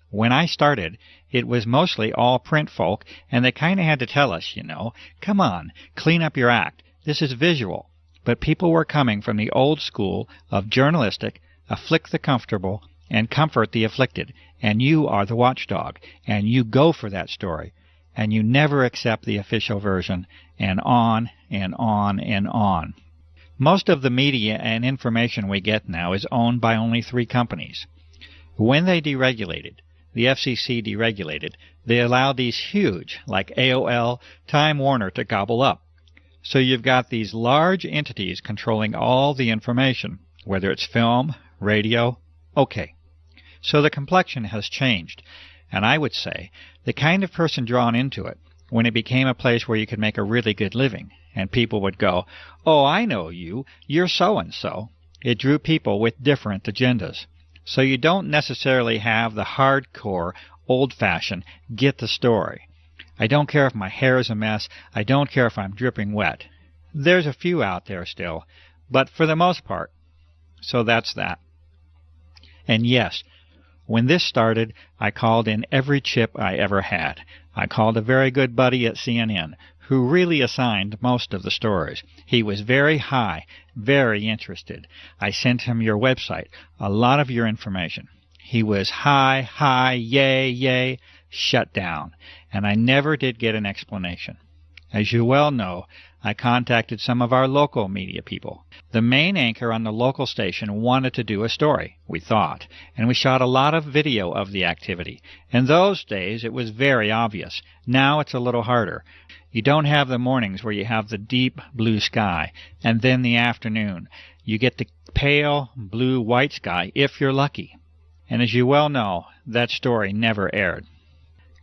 When I started, it was mostly all print folk, and they kind of had to tell us, you know, come on, clean up your act. This is visual. But people were coming from the old school of journalistic, afflict the comfortable, and comfort the afflicted, and you are the watchdog, and you go for that story, and you never accept the official version, and on and on and on. Most of the media and information we get now is owned by only 3 companies. When they deregulated, the FCC deregulated, they allowed these huge, like AOL, Time Warner, to gobble up. So you've got these large entities controlling all the information, whether it's film, radio, okay. So the complexion has changed, and I would say the kind of person drawn into it, when it became a place where you could make a really good living, and people would go, "Oh, I know you, you're so-and-so." It drew people with different agendas. So you don't necessarily have the hardcore, old-fashioned, get the story. I don't care if my hair is a mess, I don't care if I'm dripping wet. There's a few out there still, but for the most part. So that's that. And yes, when this started, I called in every chip I ever had. I called a very good buddy at CNN, who really assigned most of the stories. He was very high, very interested. I sent him your website, a lot of your information. He was hi, yay, shut down, and I never did get an explanation. As you well know, I contacted some of our local media people. The main anchor on the local station wanted to do a story, we thought, and we shot a lot of video of the activity. In those days, it was very obvious. Now it's a little harder. You don't have the mornings where you have the deep blue sky, and then the afternoon. You get the pale blue-white sky if you're lucky. And as you well know, that story never aired.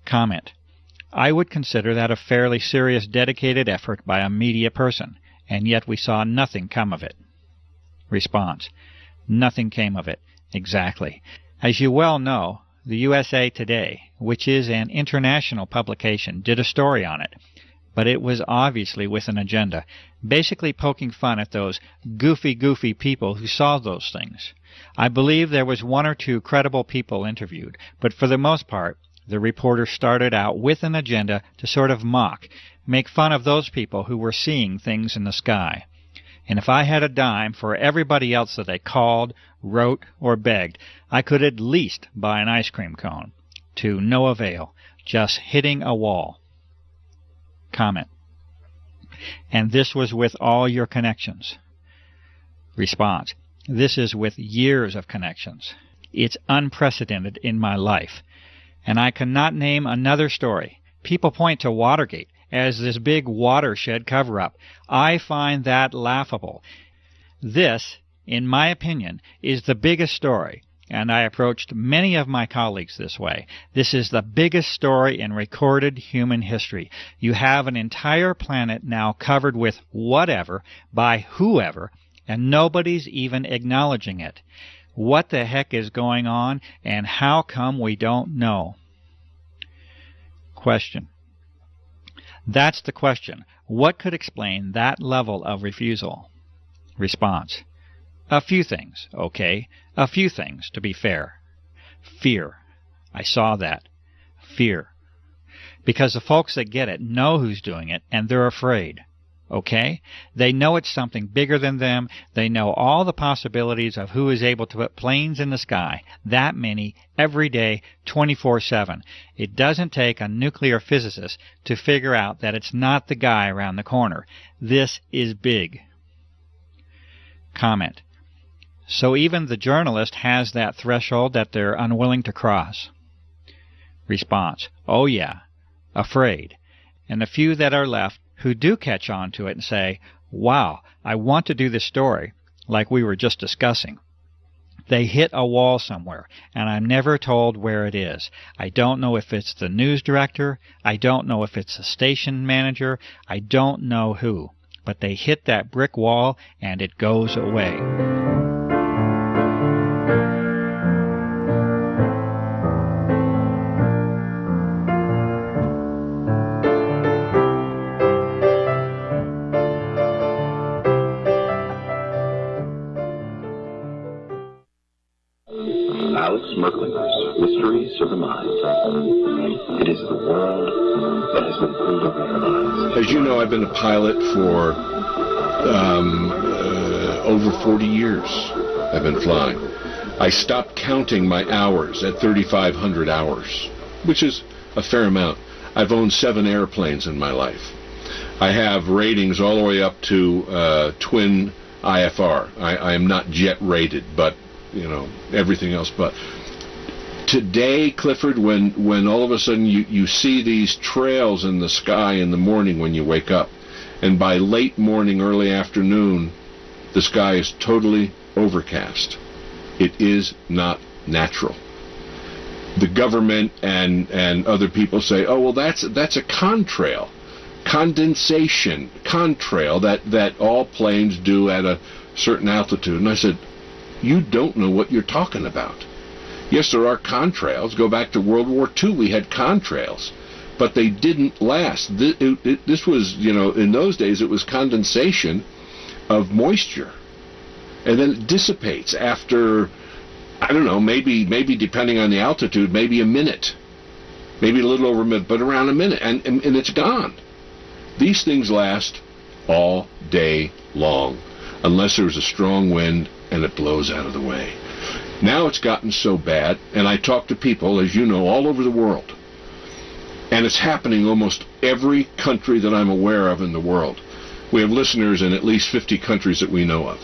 Comment. I would consider that a fairly serious dedicated effort by a media person, and yet we saw nothing come of it. Response. Nothing came of it. Exactly. As you well know, the USA Today, which is an international publication, did a story on it, but it was obviously with an agenda, basically poking fun at those goofy people who saw those things. I believe there was one or two credible people interviewed, but for the most part, the reporter started out with an agenda to sort of mock, make fun of those people who were seeing things in the sky. And if I had a dime for everybody else that they called, wrote, or begged, I could at least buy an ice cream cone. To no avail, just hitting a wall. Comment. And this was with all your connections. Response. This is with years of connections. It's unprecedented in my life. And I cannot name another story. People point to Watergate as this big watershed cover-up. I find that laughable. This, in my opinion, is the biggest story, and I approached many of my colleagues this way. This is the biggest story in recorded human history. You have an entire planet now covered with whatever, by whoever, and nobody's even acknowledging it. What the heck is going on, and how come we don't know? Question. That's the question. What could explain that level of refusal? Response. A few things, okay? A few things, to be fair. Fear. I saw that. Fear. Because the folks that get it know who's doing it, and they're afraid. Okay? They know it's something bigger than them. They know all the possibilities of who is able to put planes in the sky, that many, every day, 24/7. It doesn't take a nuclear physicist to figure out that it's not the guy around the corner. This is big. Comment. So even the journalist has that threshold that they're unwilling to cross. Response. Oh yeah. Afraid. And the few that are left who do catch on to it and say, wow, I want to do this story, like we were just discussing. They hit a wall somewhere, and I'm never told where it is. I don't know if it's the news director. I don't know if it's a station manager. I don't know who. But they hit that brick wall, and it goes away. Mysteries of the Mind. It is the world that has been pulled over our eyes. As you know, I've been a pilot for over 40 years. I've been flying. I stopped counting my hours at 3,500 hours, which is a fair amount. I've owned 7 airplanes in my life. I have ratings all the way up to twin IFR. I am not jet rated, but, you know, everything else but. Today, Clifford, when all of a sudden you see these trails in the sky in the morning when you wake up, and by late morning, early afternoon, the sky is totally overcast. It is not natural. The government and other people say, oh, well, that's a contrail, condensation, contrail that all planes do at a certain altitude. And I said, you don't know what you're talking about. Yes, there are contrails. Go back to World War II, we had contrails, but they didn't last. This was, you know, in those days it was condensation of moisture, and then it dissipates after, I don't know, maybe depending on the altitude, maybe a minute, maybe a little over a minute, but around a minute, and it's gone. These things last all day long, unless there's a strong wind and it blows out of the way. Now it's gotten so bad, and I talk to people, as you know, all over the world, and it's happening almost every country that I'm aware of in the world. We have listeners in at least 50 countries that we know of,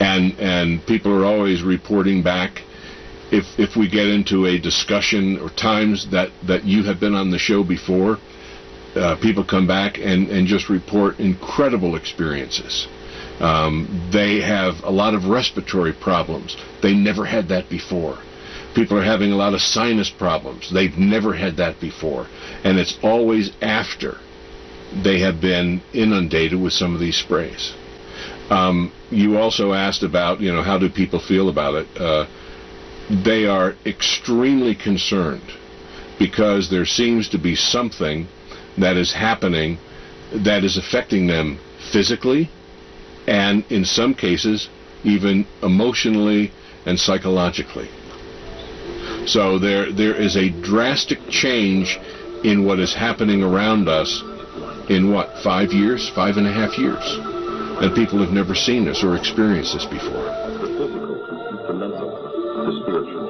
and people are always reporting back. If we get into a discussion or times that you have been on the show before, people come back and just report incredible experiences. They have a lot of respiratory problems. They never had that before. People are having a lot of sinus problems. They've never had that before. And it's always after they have been inundated with some of these sprays. You also asked about, how do people feel about it? They are extremely concerned because there seems to be something that is happening that is affecting them physically and in some cases even emotionally and psychologically. So there is a drastic change in what is happening around us in 5 years, 5.5 years. And people have never seen this or experienced this before. The physical, the mental, the spiritual.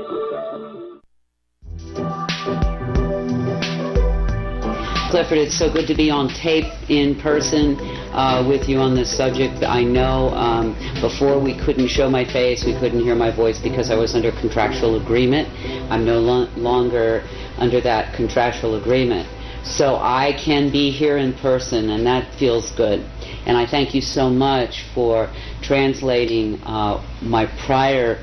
Clifford, it's so good to be on tape in person with you on this subject. I know before we couldn't show my face, we couldn't hear my voice because I was under contractual agreement. I'm no longer under that contractual agreement. So I can be here in person, and that feels good. And I thank you so much for translating my prior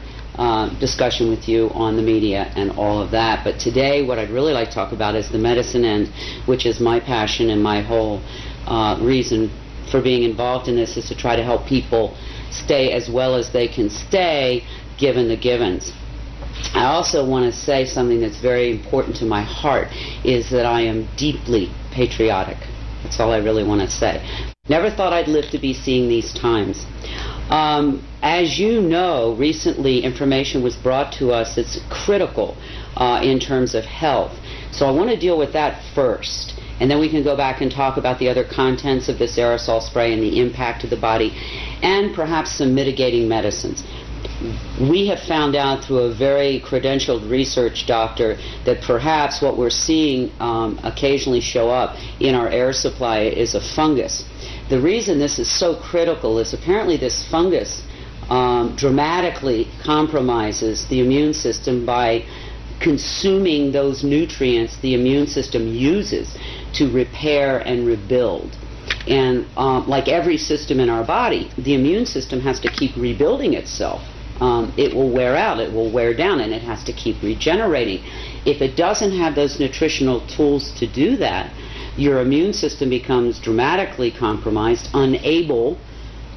discussion with you on the media and all of that. But today what I'd really like to talk about is the medicine end, which is my passion, and my whole reason for being involved in this is to try to help people stay as well as they can stay given the givens. I also want to say something that's very important to my heart, is that I am deeply patriotic. That's all I really want to say. Never thought I'd live to be seeing these times. As you know, recently information was brought to us that's critical in terms of health. So I want to deal with that first, and then we can go back and talk about the other contents of this aerosol spray and the impact to the body, and perhaps some mitigating medicines. We have found out through a very credentialed research doctor that perhaps what we're seeing occasionally show up in our air supply is a fungus. The reason this is so critical is apparently this fungus dramatically compromises the immune system by consuming those nutrients the immune system uses to repair and rebuild. And like every system in our body, the immune system has to keep rebuilding itself. It will wear out, it will wear down, and it has to keep regenerating. If it doesn't have those nutritional tools to do that, your immune system becomes dramatically compromised, unable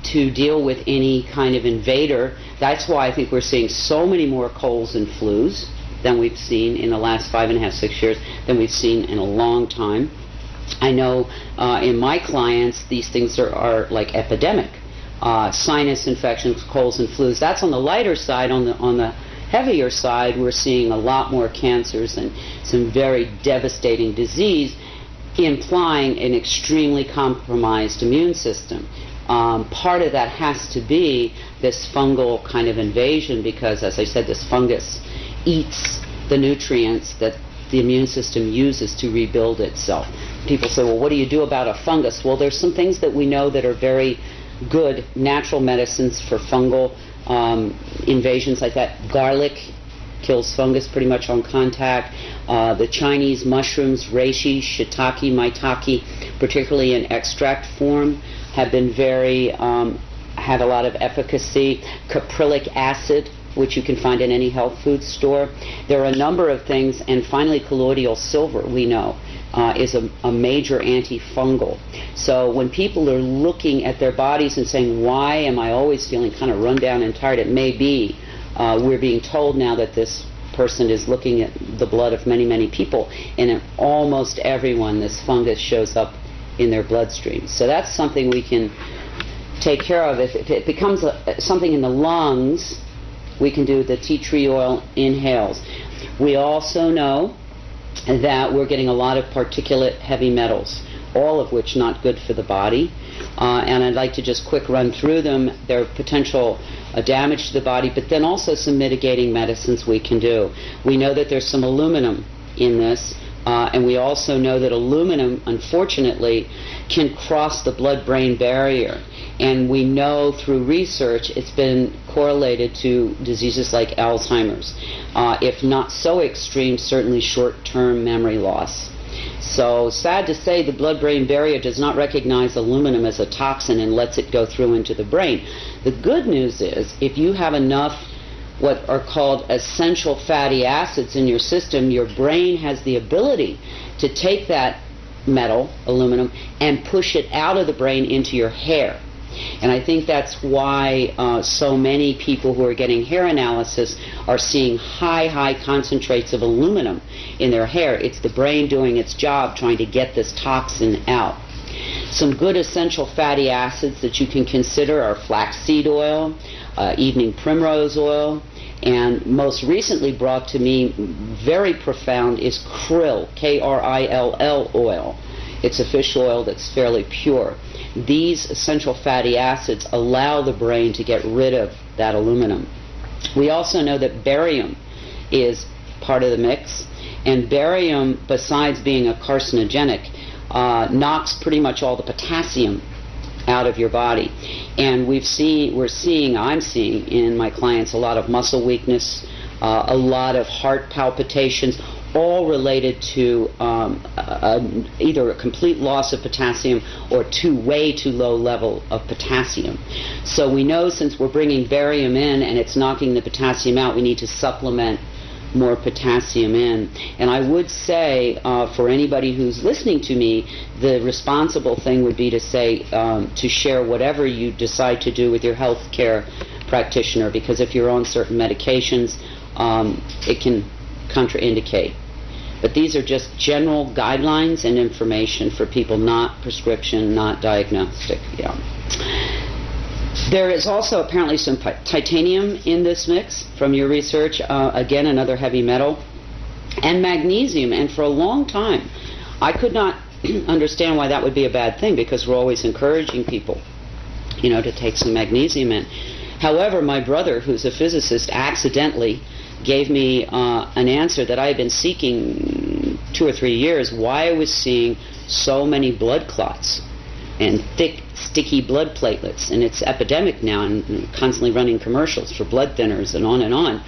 to deal with any kind of invader. That's why I think we're seeing so many more colds and flus than we've seen in the last 5.5, 6 years, than we've seen in a long time. I know in my clients, these things are like epidemic. Sinus infections, colds and flus. That's on the lighter side. On the heavier side, we're seeing a lot more cancers and some very devastating disease, implying an extremely compromised immune system. Part of that has to be this fungal kind of invasion because, as I said, this fungus eats the nutrients that the immune system uses to rebuild itself. People say, well, what do you do about a fungus? Well, there's some things that we know that are very good natural medicines for fungal invasions like that. Garlic kills fungus pretty much on contact. The Chinese mushrooms, reishi, shiitake, maitake, particularly in extract form, have been have a lot of efficacy. Caprylic acid, which you can find in any health food store. There are a number of things, and finally colloidal silver, we know, is a major antifungal. So when people are looking at their bodies and saying, why am I always feeling kind of run down and tired, it may be we're being told now that this person is looking at the blood of many, many people, and in almost everyone this fungus shows up in their bloodstream. So that's something we can take care of. If it becomes something in the lungs, we can do the tea tree oil inhales. We also know that we're getting a lot of particulate heavy metals, all of which not good for the body. And I'd like to just quick run through them. There are potential damage to the body, but then also some mitigating medicines we can do. We know that there's some aluminum in this, and we also know that aluminum, unfortunately, can cross the blood-brain barrier. And we know through research it's been correlated to diseases like Alzheimer's. If not so extreme, certainly short-term memory loss. So, sad to say, the blood-brain barrier does not recognize aluminum as a toxin and lets it go through into the brain. The good news is, if you have enough what are called essential fatty acids in your system, your brain has the ability to take that metal, aluminum, and push it out of the brain into your hair. And I think that's why so many people who are getting hair analysis are seeing high concentrates of aluminum in their hair. It's the brain doing its job trying to get this toxin out. Some good essential fatty acids that you can consider are flaxseed oil, evening primrose oil, and most recently brought to me very profound is krill, K-R-I-L-L oil. It's a fish oil that's fairly pure. These essential fatty acids allow the brain to get rid of that aluminum. We also know that barium is part of the mix, and barium, besides being a carcinogenic, knocks pretty much all the potassium out of your body. And I'm seeing in my clients a lot of muscle weakness, a lot of heart palpitations, all related to either a complete loss of potassium or way too low level of potassium. So we know, since we're bringing barium in and it's knocking the potassium out, we need to supplement more potassium in. And I would say, for anybody who's listening to me, the responsible thing would be to say, to share whatever you decide to do with your healthcare practitioner, because if you're on certain medications, it can contraindicate. But these are just general guidelines and information for people, not prescription, not diagnostic. Yeah. There is also apparently some titanium in this mix from your research, again another heavy metal, and magnesium. And for a long time I could not understand why that would be a bad thing, because we're always encouraging people, to take some magnesium in. However, my brother, who's a physicist, accidentally gave me an answer that I had been seeking 2 or 3 years, why I was seeing so many blood clots and thick, sticky blood platelets. And it's epidemic now, and constantly running commercials for blood thinners and on and on.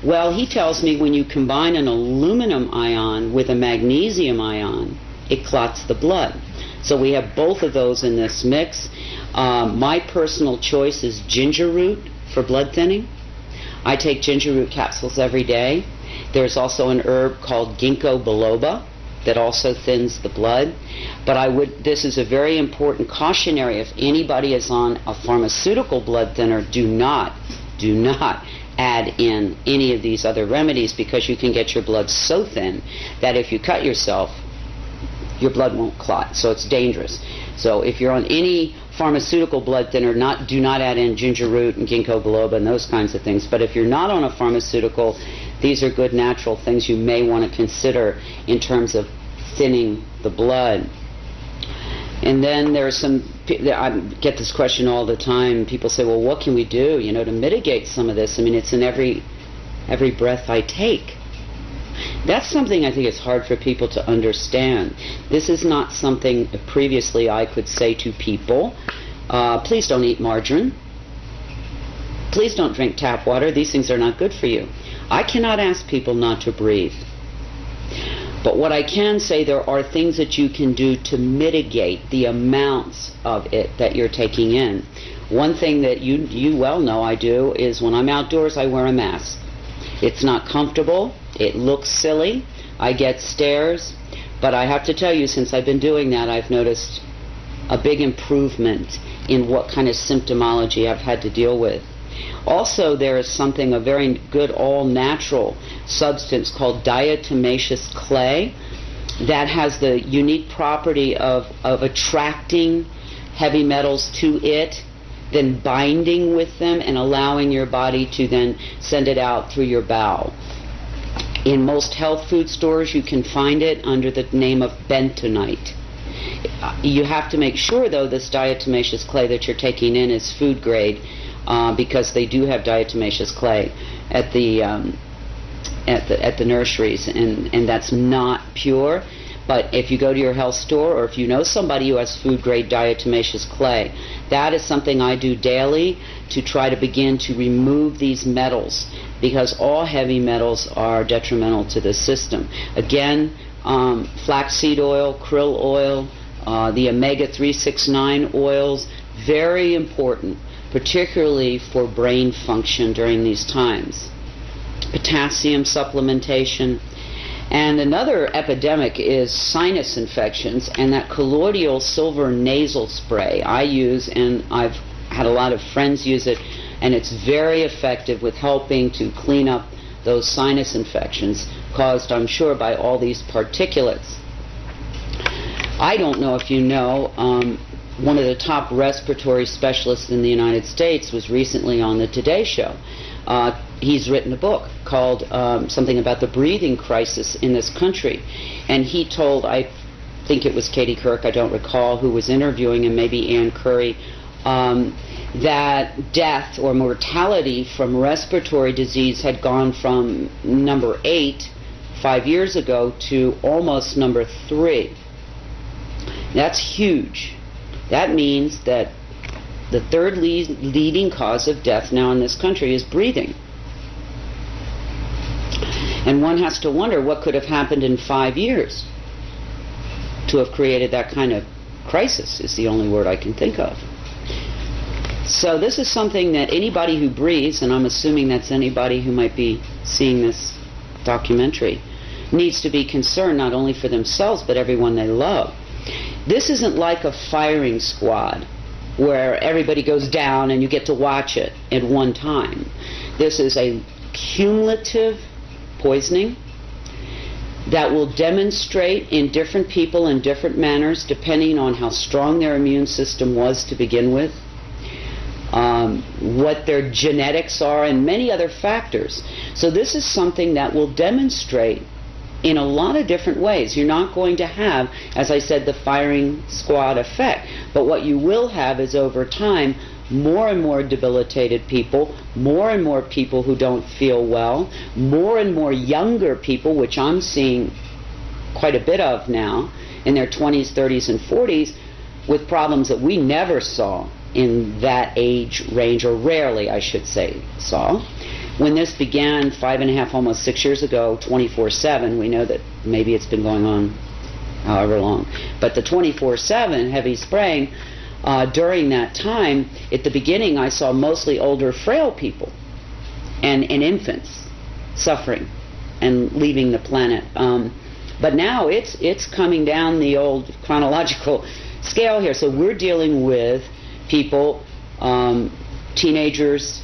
Well, he tells me when you combine an aluminum ion with a magnesium ion, it clots the blood. So we have both of those in this mix. My personal choice is ginger root for blood thinning. I take ginger root capsules every day. There's also an herb called ginkgo biloba that also thins the blood. But this is a very important cautionary. If anybody is on a pharmaceutical blood thinner, do not add in any of these other remedies, because you can get your blood so thin that if you cut yourself, your blood won't clot. So it's dangerous. So if you're on any pharmaceutical blood thinner, do not add in ginger root and ginkgo biloba and those kinds of things. But if you're not on a pharmaceutical, these are good natural things you may want to consider in terms of thinning the blood. And then there's I get this question all the time. People say, well, what can we do, to mitigate some of this? I mean, it's in every breath I take. That's something I think is hard for people to understand. This is not something previously I could say to people, please don't eat margarine. Please don't drink tap water. These things are not good for you. I cannot ask people not to breathe. But what I can say, there are things that you can do to mitigate the amounts of it that you're taking in. One thing that you well know I do is when I'm outdoors, I wear a mask. It's not comfortable. It looks silly. I get stares. But I have to tell you, since I've been doing that, I've noticed a big improvement in what kind of symptomology I've had to deal with. Also, there is a very good all-natural substance called diatomaceous clay that has the unique property of attracting heavy metals to it, then binding with them and allowing your body to then send it out through your bowel. In most health food stores, you can find it under the name of bentonite. You have to make sure, though, this diatomaceous clay that you're taking in is food grade, because they do have diatomaceous clay at the nurseries, and that's not pure. But if you go to your health store, or if you know somebody who has food-grade diatomaceous clay, that is something I do daily to try to begin to remove these metals, because all heavy metals are detrimental to the system. Again, flaxseed oil, krill oil, the omega-369 oils, very important, particularly for brain function during these times. Potassium supplementation. And another epidemic is sinus infections, and that colloidal silver nasal spray I use, and I've had a lot of friends use it, and it's very effective with helping to clean up those sinus infections caused, I'm sure, by all these particulates. I don't know if you know, one of the top respiratory specialists in the United States was recently on the Today Show. He's written a book called something about the breathing crisis in this country. And he told, I think it was Katie Kirk, I don't recall, who was interviewing him, maybe Ann Curry, that death or mortality from respiratory disease had gone from number 8 5 years ago to almost number 3. That's huge. That means that the third leading cause of death now in this country is breathing. And one has to wonder what could have happened in 5 years to have created that kind of crisis, is the only word I can think of. So this is something that anybody who breathes, and I'm assuming that's anybody who might be seeing this documentary, needs to be concerned not only for themselves but everyone they love. This isn't like a firing squad where everybody goes down and you get to watch it at one time. This is a cumulative poisoning that will demonstrate in different people in different manners depending on how strong their immune system was to begin with, what their genetics are, and many other factors. So this is something that will demonstrate in a lot of different ways. You're not going to have, as I said, the firing squad effect, but what you will have is over time more and more debilitated people, more and more people who don't feel well, more and more younger people, which I'm seeing quite a bit of now, in their 20s, 30s, and 40s, with problems that we never saw in that age range, or rarely, I should say, saw. When this began 5.5, almost 6 years ago, 24/7, we know that maybe it's been going on however long, but the 24/7 heavy spraying, during that time, at the beginning I saw mostly older, frail people and infants suffering and leaving the planet. But now it's coming down the old chronological scale here. So we're dealing with people, teenagers,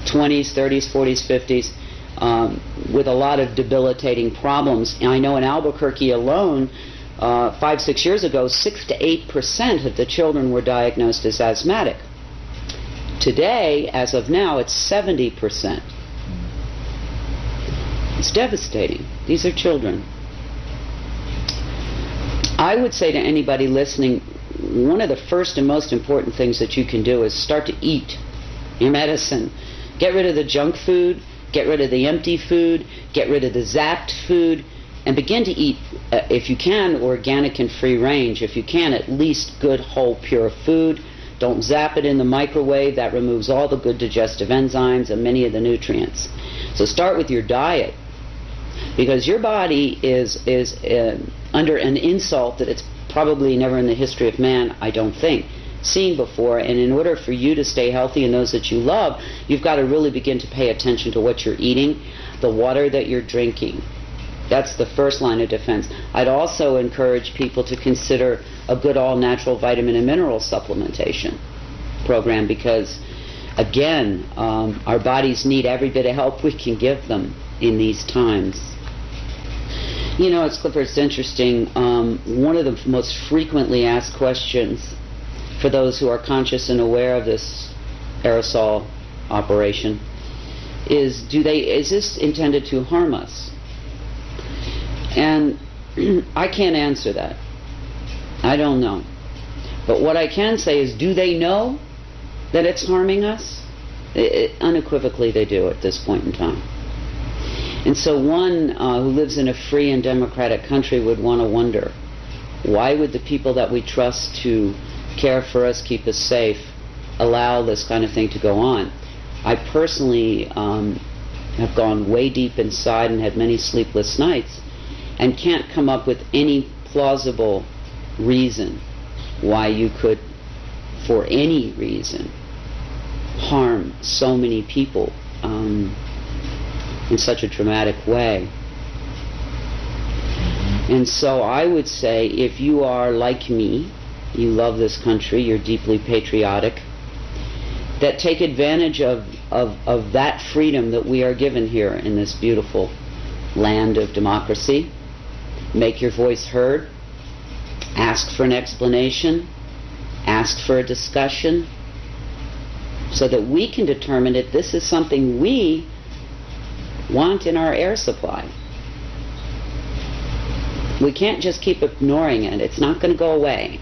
20s, 30s, 40s, 50s, with a lot of debilitating problems. And I know in Albuquerque alone, 5-6 years ago, 6 to 8% of the children were diagnosed as asthmatic. Today, as of now, it's 70%. It's devastating. These are children. I would say to anybody listening, one of the first and most important things that you can do is start to eat your medicine. Get rid of the junk food, get rid of the empty food, get rid of the zapped food, and begin to eat, if you can, organic and free range. If you can, at least good, whole, pure food. Don't zap it in the microwave. That removes all the good digestive enzymes and many of the nutrients. So start with your diet, because your body is under an insult that it's probably never in the history of man, I don't think, seen before. And in order for you to stay healthy and those that you love, you've got to really begin to pay attention to what you're eating, the water that you're drinking. That's the first line of defense. I'd also encourage people to consider a good all-natural vitamin and mineral supplementation program, because, again, our bodies need every bit of help we can give them in these times. You know, it's interesting. One of the most frequently asked questions for those who are conscious and aware of this aerosol operation is, is this intended to harm us? And I can't answer that. I don't know. But what I can say is, do they know that it's harming us? Unequivocally they do at this point in time. And so one who lives in a free and democratic country would want to wonder, why would the people that we trust to care for us, keep us safe, allow this kind of thing to go on? I personally have gone way deep inside and had many sleepless nights and can't come up with any plausible reason why you could, for any reason, harm so many people in such a dramatic way. And so I would say, if you are like me, you love this country, you're deeply patriotic, that take advantage of that freedom that we are given here in this beautiful land of democracy. Make your voice heard, ask for an explanation, ask for a discussion, so that we can determine if this is something we want in our air supply. We can't just keep ignoring it. It's not going to go away.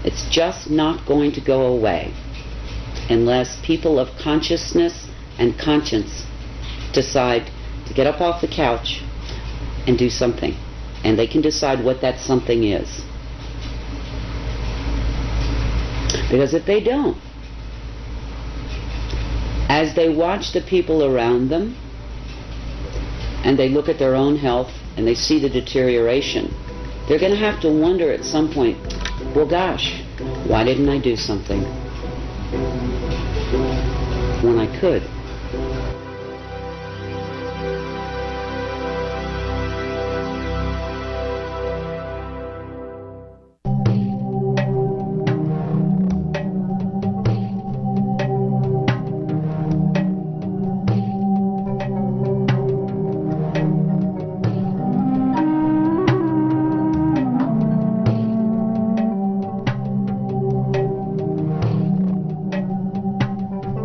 It's just not going to go away unless people of consciousness and conscience decide to get up off the couch and do something. And they can decide what that something is. Because if they don't, as they watch the people around them and they look at their own health and they see the deterioration, they're going to have to wonder at some point, well, gosh, why didn't I do something when I could?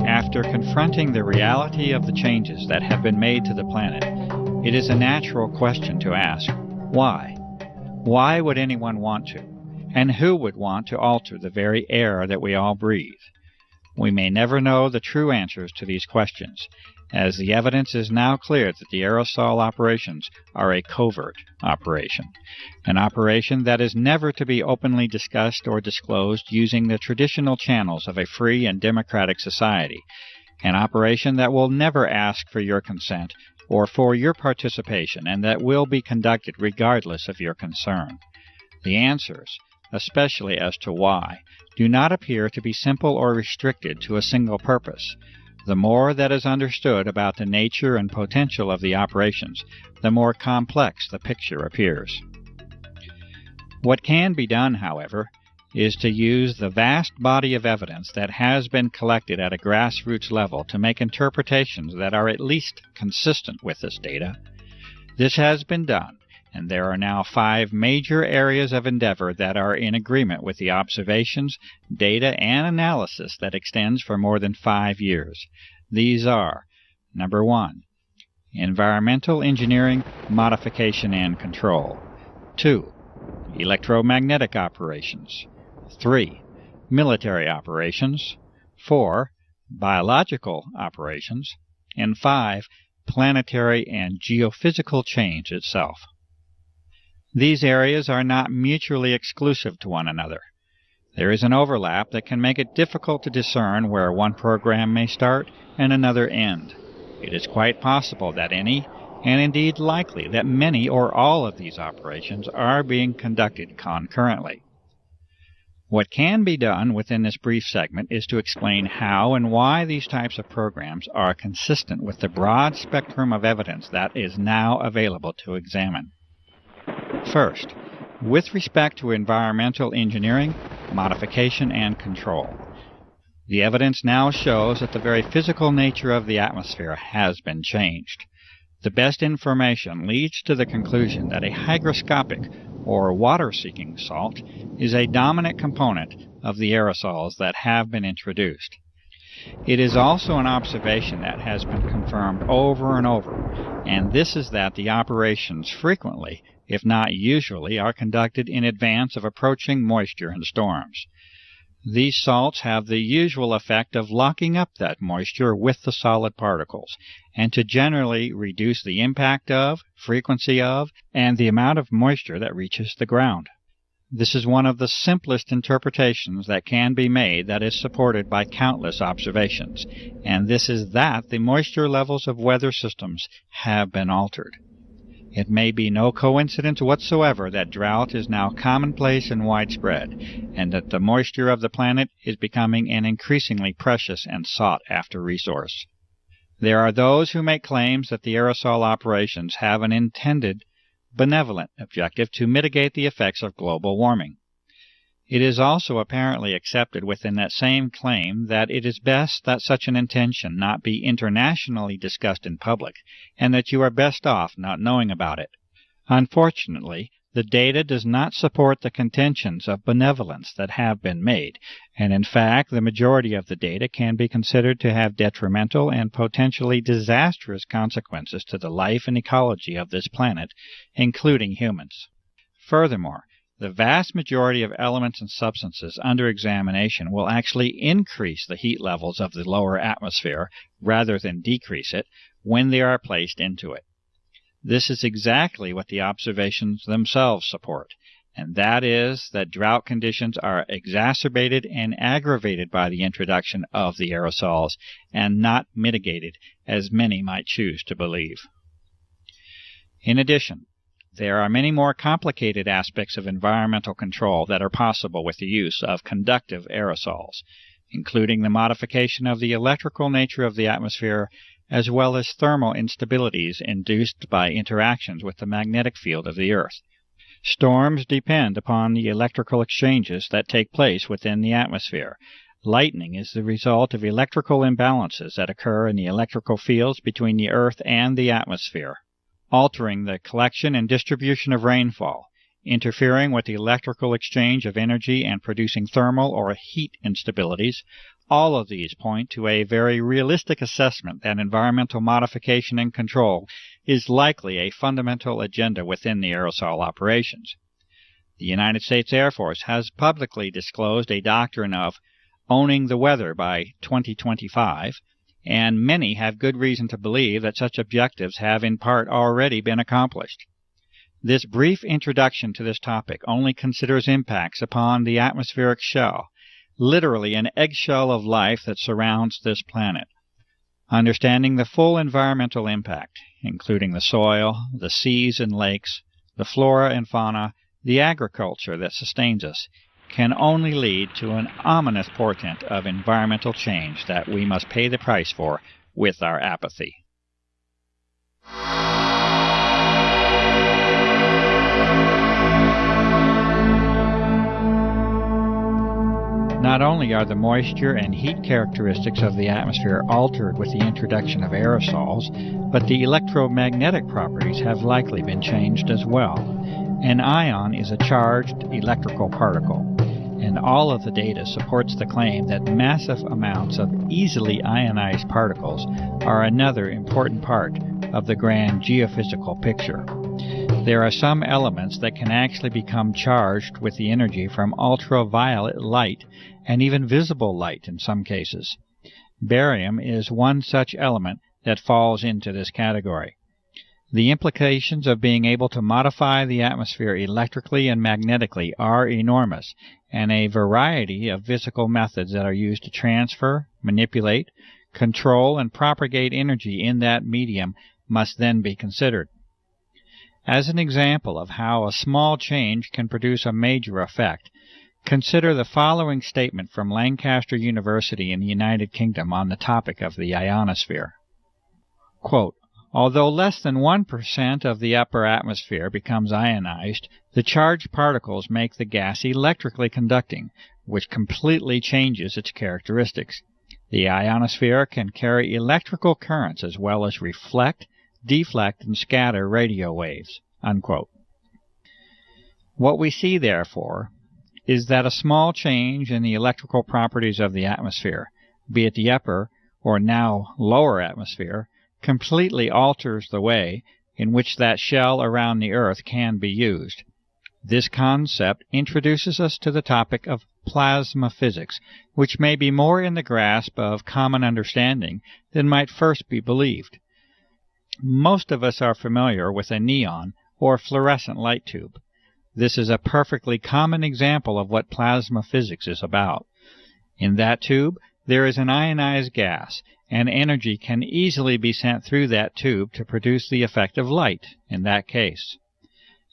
After confronting the reality of the changes that have been made to the planet, it is a natural question to ask, why? Why would anyone want to? And who would want to alter the very air that we all breathe? We may never know the true answers to these questions, as the evidence is now clear that the aerosol operations are a covert operation, an operation that is never to be openly discussed or disclosed using the traditional channels of a free and democratic society, an operation that will never ask for your consent or for your participation, and that will be conducted regardless of your concern. The answers, especially as to why, do not appear to be simple or restricted to a single purpose. The more that is understood about the nature and potential of the operations, the more complex the picture appears. What can be done, however, is to use the vast body of evidence that has been collected at a grassroots level to make interpretations that are at least consistent with this data. This has been done, and there are now 5 major areas of endeavor that are in agreement with the observations, data, and analysis that extends for more than 5 years. These are: number 1, environmental engineering, modification, and control; 2, electromagnetic operations; 3, military operations; 4, biological operations; and 5, planetary and geophysical change itself. These areas are not mutually exclusive to one another. There is an overlap that can make it difficult to discern where one program may start and another end. It is quite possible that any, and indeed likely that many or all of these operations are being conducted concurrently. What can be done within this brief segment is to explain how and why these types of programs are consistent with the broad spectrum of evidence that is now available to examine. First, with respect to environmental engineering, modification, and control, the evidence now shows that the very physical nature of the atmosphere has been changed. The best information leads to the conclusion that a hygroscopic, or water-seeking salt, is a dominant component of the aerosols that have been introduced. It is also an observation that has been confirmed over and over, and this is that the operations frequently, if not usually, are conducted in advance of approaching moisture and storms. These salts have the usual effect of locking up that moisture with the solid particles, and to generally reduce the impact of, frequency of, and the amount of moisture that reaches the ground. This is one of the simplest interpretations that can be made that is supported by countless observations, and this is that the moisture levels of weather systems have been altered. It may be no coincidence whatsoever that drought is now commonplace and widespread, and that the moisture of the planet is becoming an increasingly precious and sought-after resource. There are those who make claims that the aerosol operations have an intended, benevolent objective to mitigate the effects of global warming. It is also apparently accepted within that same claim that it is best that such an intention not be internationally discussed in public, and that you are best off not knowing about it. Unfortunately, the data does not support the contentions of benevolence that have been made, and in fact the majority of the data can be considered to have detrimental and potentially disastrous consequences to the life and ecology of this planet, including humans. Furthermore, the vast majority of elements and substances under examination will actually increase the heat levels of the lower atmosphere rather than decrease it when they are placed into it. This is exactly what the observations themselves support, and that is that drought conditions are exacerbated and aggravated by the introduction of the aerosols and not mitigated, as many might choose to believe. In addition, there are many more complicated aspects of environmental control that are possible with the use of conductive aerosols, including the modification of the electrical nature of the atmosphere, as well as thermal instabilities induced by interactions with the magnetic field of the Earth. Storms depend upon the electrical exchanges that take place within the atmosphere. Lightning is the result of electrical imbalances that occur in the electrical fields between the Earth and the atmosphere, altering the collection and distribution of rainfall, interfering with the electrical exchange of energy and producing thermal or heat instabilities. All of these point to a very realistic assessment that environmental modification and control is likely a fundamental agenda within the aerosol operations. The United States Air Force has publicly disclosed a doctrine of owning the weather by 2025, and many have good reason to believe that such objectives have in part already been accomplished. This brief introduction to this topic only considers impacts upon the atmospheric shell, literally an eggshell of life that surrounds this planet. Understanding the full environmental impact, including the soil, the seas and lakes, the flora and fauna, the agriculture that sustains us, can only lead to an ominous portent of environmental change that we must pay the price for with our apathy. Not only are the moisture and heat characteristics of the atmosphere altered with the introduction of aerosols, but the electromagnetic properties have likely been changed as well. An ion is a charged electrical particle, and all of the data supports the claim that massive amounts of easily ionized particles are another important part of the grand geophysical picture. There are some elements that can actually become charged with the energy from ultraviolet light and even visible light in some cases. Barium is one such element that falls into this category. The implications of being able to modify the atmosphere electrically and magnetically are enormous, and a variety of physical methods that are used to transfer, manipulate, control, and propagate energy in that medium must then be considered. As an example of how a small change can produce a major effect, consider the following statement from Lancaster University in the United Kingdom on the topic of the ionosphere. Quote, "Although less than 1% of the upper atmosphere becomes ionized, the charged particles make the gas electrically conducting, which completely changes its characteristics. The ionosphere can carry electrical currents as well as reflect, deflect, and scatter radio waves." Unquote. What we see, therefore, is that a small change in the electrical properties of the atmosphere, be it the upper or now lower atmosphere, completely alters the way in which that shell around the Earth can be used. This concept introduces us to the topic of plasma physics, which may be more in the grasp of common understanding than might first be believed. Most of us are familiar with a neon or fluorescent light tube. This is a perfectly common example of what plasma physics is about. In that tube, there is an ionized gas, and energy can easily be sent through that tube to produce the effect of light in that case.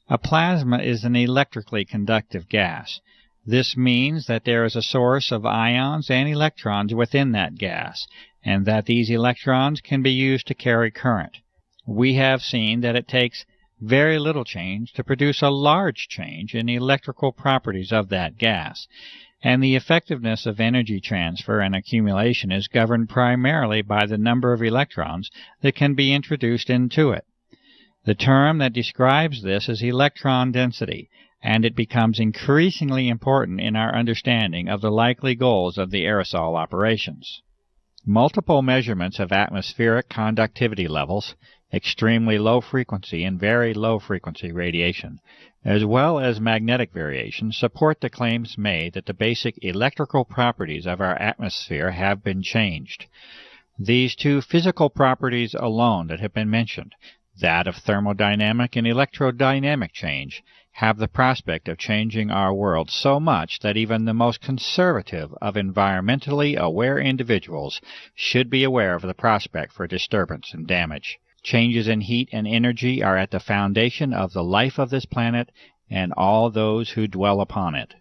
A plasma is an electrically conductive gas. This means that there is a source of ions and electrons within that gas, and that these electrons can be used to carry current. We have seen that it takes very little change to produce a large change in the electrical properties of that gas, and the effectiveness of energy transfer and accumulation is governed primarily by the number of electrons that can be introduced into it. The term that describes this is electron density, and it becomes increasingly important in our understanding of the likely goals of the aerosol operations. Multiple measurements of atmospheric conductivity levels, extremely low frequency and very low frequency radiation, as well as magnetic variation, support the claims made that the basic electrical properties of our atmosphere have been changed. These two physical properties alone that have been mentioned, that of thermodynamic and electrodynamic change, have the prospect of changing our world so much that even the most conservative of environmentally aware individuals should be aware of the prospect for disturbance and damage. Changes in heat and energy are at the foundation of the life of this planet and all those who dwell upon it.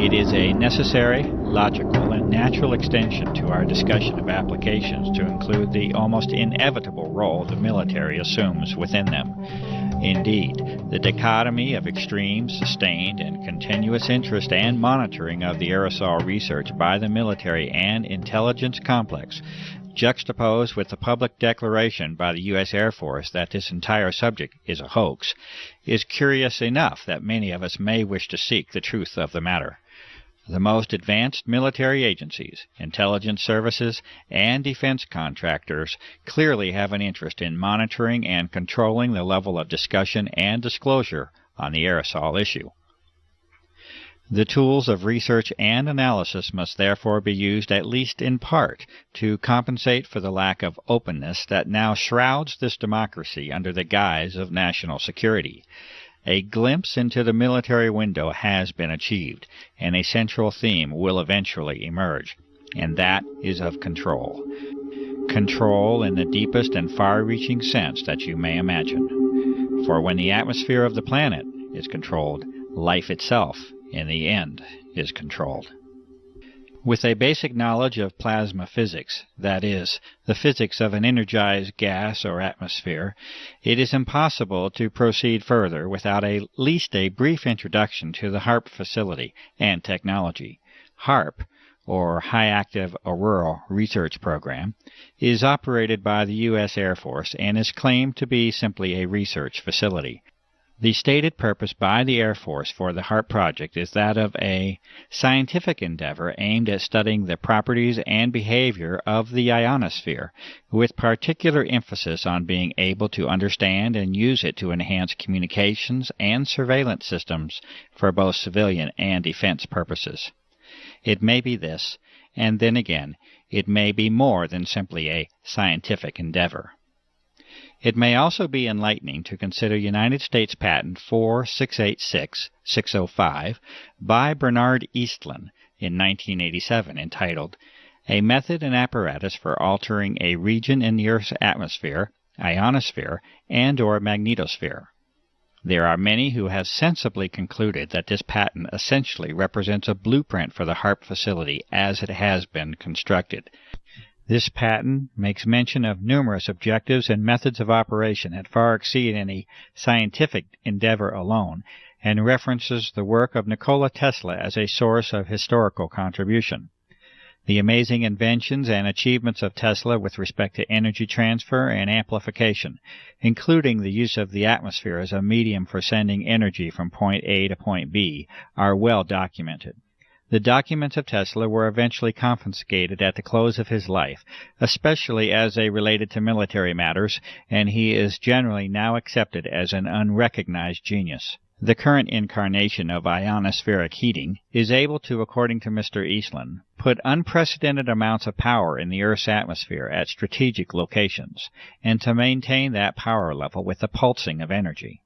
It is a necessary, logical, and natural extension to our discussion of applications to include the almost inevitable role the military assumes within them. Indeed, the dichotomy of extreme, sustained, and continuous interest and monitoring of the aerosol research by the military and intelligence complex, juxtaposed with the public declaration by the U.S. Air Force that this entire subject is a hoax, is curious enough that many of us may wish to seek the truth of the matter. The most advanced military agencies, intelligence services, and defense contractors clearly have an interest in monitoring and controlling the level of discussion and disclosure on the aerosol issue. The tools of research and analysis must therefore be used at least in part to compensate for the lack of openness that now shrouds this democracy under the guise of national security. A glimpse into the military window has been achieved, and a central theme will eventually emerge, and that is of control. Control in the deepest and far-reaching sense that you may imagine. For when the atmosphere of the planet is controlled, life itself, in the end, is controlled. With a basic knowledge of plasma physics, that is, the physics of an energized gas or atmosphere, it is impossible to proceed further without at least a brief introduction to the HAARP facility and technology. HAARP, or High Active Auroral Research Program, is operated by the U.S. Air Force and is claimed to be simply a research facility. The stated purpose by the Air Force for the HAARP project is that of a scientific endeavor aimed at studying the properties and behavior of the ionosphere, with particular emphasis on being able to understand and use it to enhance communications and surveillance systems for both civilian and defense purposes. It may be this, and then again, it may be more than simply a scientific endeavor. It may also be enlightening to consider United States Patent 4686605 by Bernard Eastlund in 1987 entitled, A Method and Apparatus for Altering a Region in the Earth's Atmosphere, Ionosphere, and or Magnetosphere. There are many who have sensibly concluded that this patent essentially represents a blueprint for the HAARP facility as it has been constructed. This patent makes mention of numerous objectives and methods of operation that far exceed any scientific endeavor alone, and references the work of Nikola Tesla as a source of historical contribution. The amazing inventions and achievements of Tesla with respect to energy transfer and amplification, including the use of the atmosphere as a medium for sending energy from point A to point B, are well documented. The documents of Tesla were eventually confiscated at the close of his life, especially as they related to military matters, and he is generally now accepted as an unrecognized genius. The current incarnation of ionospheric heating is able to, according to Mr. Eastland, put unprecedented amounts of power in the Earth's atmosphere at strategic locations, and to maintain that power level with the pulsing of energy.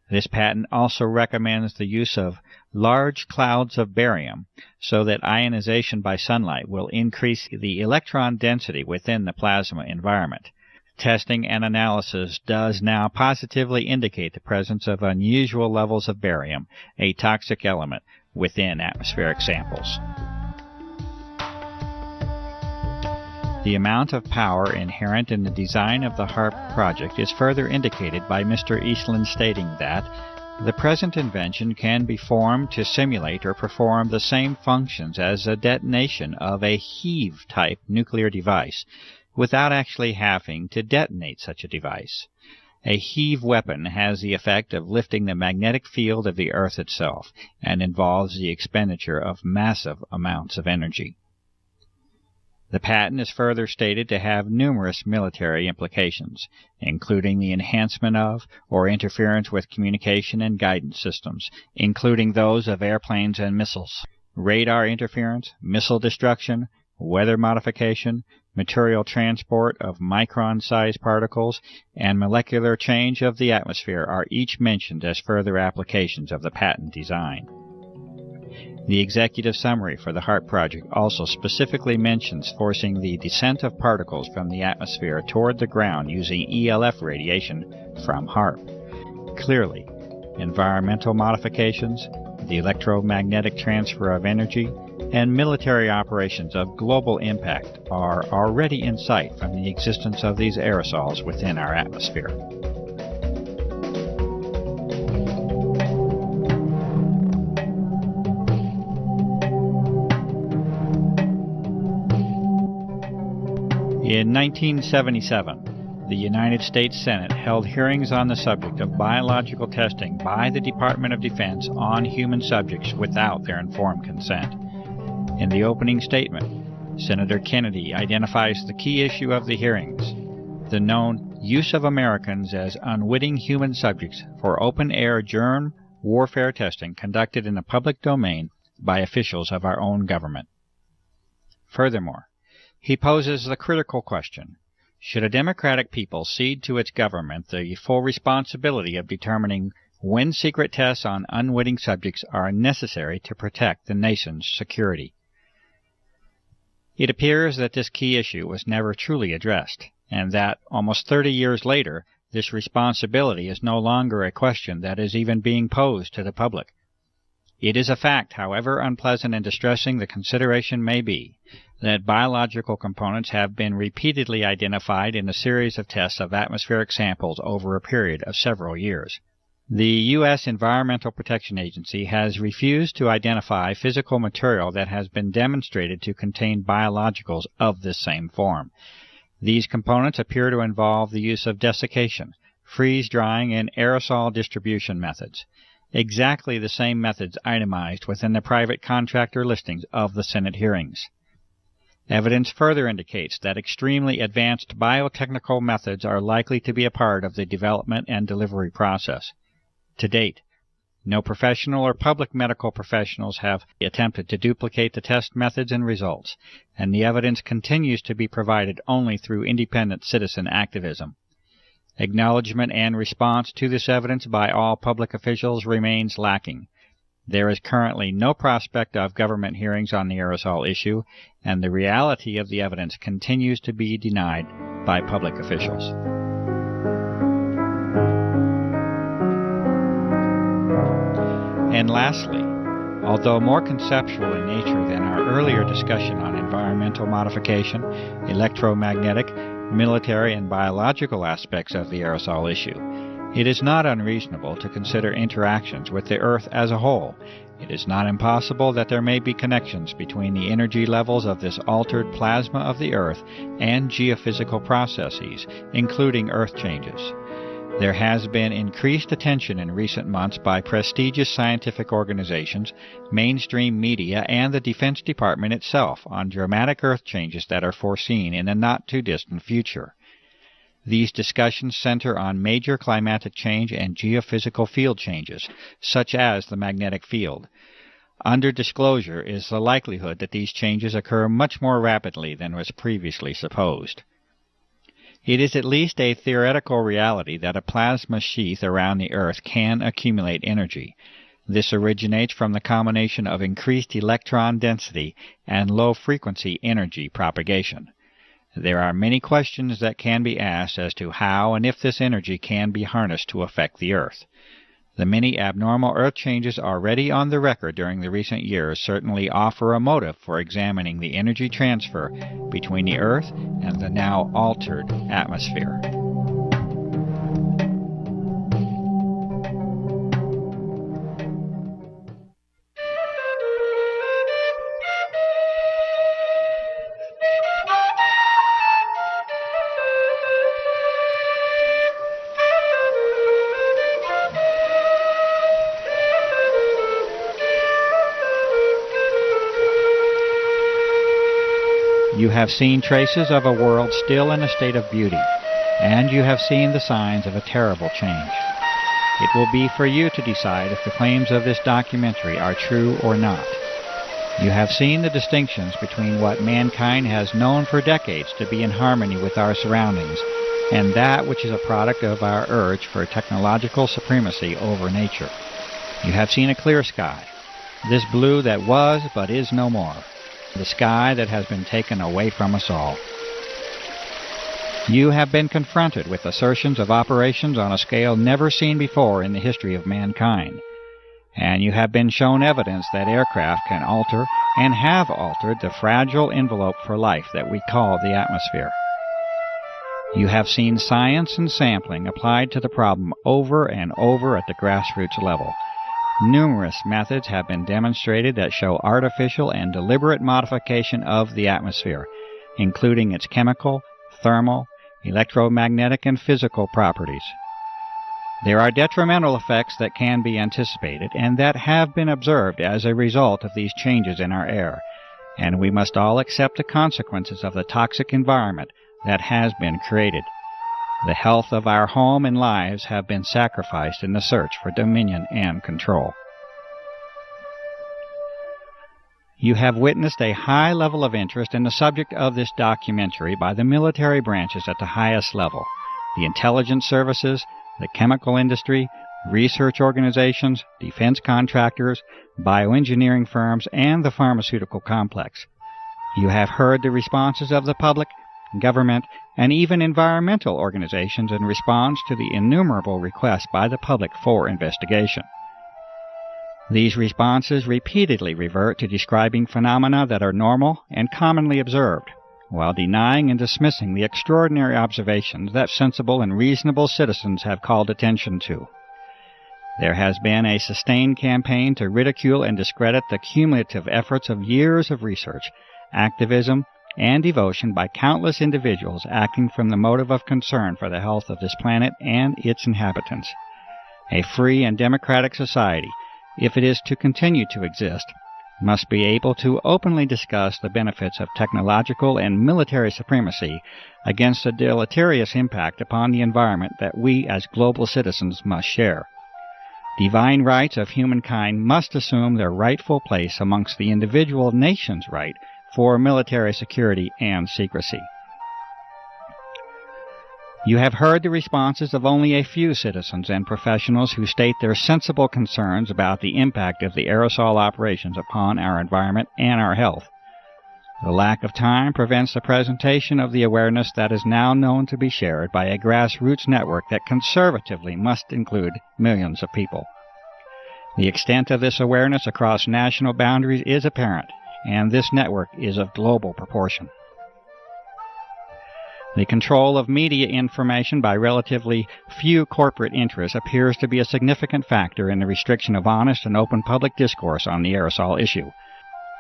This patent also recommends the use of large clouds of barium so that ionization by sunlight will increase the electron density within the plasma environment. Testing and analysis does now positively indicate the presence of unusual levels of barium, a toxic element, within atmospheric samples. The amount of power inherent in the design of the HAARP project is further indicated by Mr. Eastland stating that the present invention can be formed to simulate or perform the same functions as a detonation of a HEAV-type nuclear device, without actually having to detonate such a device. A HEAV weapon has the effect of lifting the magnetic field of the Earth itself and involves the expenditure of massive amounts of energy. The patent is further stated to have numerous military implications, including the enhancement of or interference with communication and guidance systems, including those of airplanes and missiles, radar interference, missile destruction, weather modification, material transport of micron-sized particles, and molecular change of the atmosphere are each mentioned as further applications of the patent design. The executive summary for the HAARP project also specifically mentions forcing the descent of particles from the atmosphere toward the ground using ELF radiation from HAARP. Clearly, environmental modifications, the electromagnetic transfer of energy, and military operations of global impact are already in sight from the existence of these aerosols within our atmosphere. In 1977, the United States Senate held hearings on the subject of biological testing by the Department of Defense on human subjects without their informed consent. In the opening statement, Senator Kennedy identifies the key issue of the hearings, the known use of Americans as unwitting human subjects for open-air germ warfare testing conducted in the public domain by officials of our own government. Furthermore, he poses the critical question, should a democratic people cede to its government the full responsibility of determining when secret tests on unwitting subjects are necessary to protect the nation's security? It appears that this key issue was never truly addressed, and that, almost 30 years later, this responsibility is no longer a question that is even being posed to the public. It is a fact, however unpleasant and distressing the consideration may be, that biological components have been repeatedly identified in a series of tests of atmospheric samples over a period of several years. The U.S. Environmental Protection Agency has refused to identify physical material that has been demonstrated to contain biologicals of this same form. These components appear to involve the use of desiccation, freeze-drying, and aerosol distribution methods, exactly the same methods itemized within the private contractor listings of the Senate hearings. Evidence further indicates that extremely advanced biotechnical methods are likely to be a part of the development and delivery process. To date, no professional or public medical professionals have attempted to duplicate the test methods and results, and the evidence continues to be provided only through independent citizen activism. Acknowledgement and response to this evidence by all public officials remains lacking. There is currently no prospect of government hearings on the aerosol issue, and the reality of the evidence continues to be denied by public officials. And lastly, although more conceptual in nature than our earlier discussion on environmental modification, electromagnetic, military, and biological aspects of the aerosol issue, it is not unreasonable to consider interactions with the Earth as a whole. It is not impossible that there may be connections between the energy levels of this altered plasma of the Earth and geophysical processes, including Earth changes. There has been increased attention in recent months by prestigious scientific organizations, mainstream media, and the Defense Department itself on dramatic Earth changes that are foreseen in the not-too-distant future. These discussions center on major climatic change and geophysical field changes, such as the magnetic field. Under disclosure is the likelihood that these changes occur much more rapidly than was previously supposed. It is at least a theoretical reality that a plasma sheath around the Earth can accumulate energy. This originates from the combination of increased electron density and low-frequency energy propagation. There are many questions that can be asked as to how and if this energy can be harnessed to affect the Earth. The many abnormal Earth changes already on the record during the recent years certainly offer a motive for examining the energy transfer between the Earth and the now altered atmosphere. You have seen traces of a world still in a state of beauty, and you have seen the signs of a terrible change. It will be for you to decide if the claims of this documentary are true or not. You have seen the distinctions between what mankind has known for decades to be in harmony with our surroundings, and that which is a product of our urge for technological supremacy over nature. You have seen a clear sky, this blue that was but is no more. The sky that has been taken away from us all. You have been confronted with assertions of operations on a scale never seen before in the history of mankind, and you have been shown evidence that aircraft can alter and have altered the fragile envelope for life that we call the atmosphere. You have seen science and sampling applied to the problem over and over at the grassroots level. Numerous methods have been demonstrated that show artificial and deliberate modification of the atmosphere, including its chemical, thermal, electromagnetic, and physical properties. There are detrimental effects that can be anticipated and that have been observed as a result of these changes in our air, and we must all accept the consequences of the toxic environment that has been created. The health of our home and lives have been sacrificed in the search for dominion and control. You have witnessed a high level of interest in the subject of this documentary by the military branches at the highest level, the intelligence services, the chemical industry, research organizations, defense contractors, bioengineering firms, and the pharmaceutical complex. You have heard the responses of the public, government, and even environmental organizations in response to the innumerable requests by the public for investigation. These responses repeatedly revert to describing phenomena that are normal and commonly observed, while denying and dismissing the extraordinary observations that sensible and reasonable citizens have called attention to. There has been a sustained campaign to ridicule and discredit the cumulative efforts of years of research, activism, and devotion by countless individuals acting from the motive of concern for the health of this planet and its inhabitants. A free and democratic society, if it is to continue to exist, must be able to openly discuss the benefits of technological and military supremacy against the deleterious impact upon the environment that we as global citizens must share. Divine rights of humankind must assume their rightful place amongst the individual nation's right for military security and secrecy. You have heard the responses of only a few citizens and professionals who state their sensible concerns about the impact of the aerosol operations upon our environment and our health. The lack of time prevents the presentation of the awareness that is now known to be shared by a grassroots network that conservatively must include millions of people. The extent of this awareness across national boundaries is apparent, and this network is of global proportion. The control of media information by relatively few corporate interests appears to be a significant factor in the restriction of honest and open public discourse on the aerosol issue.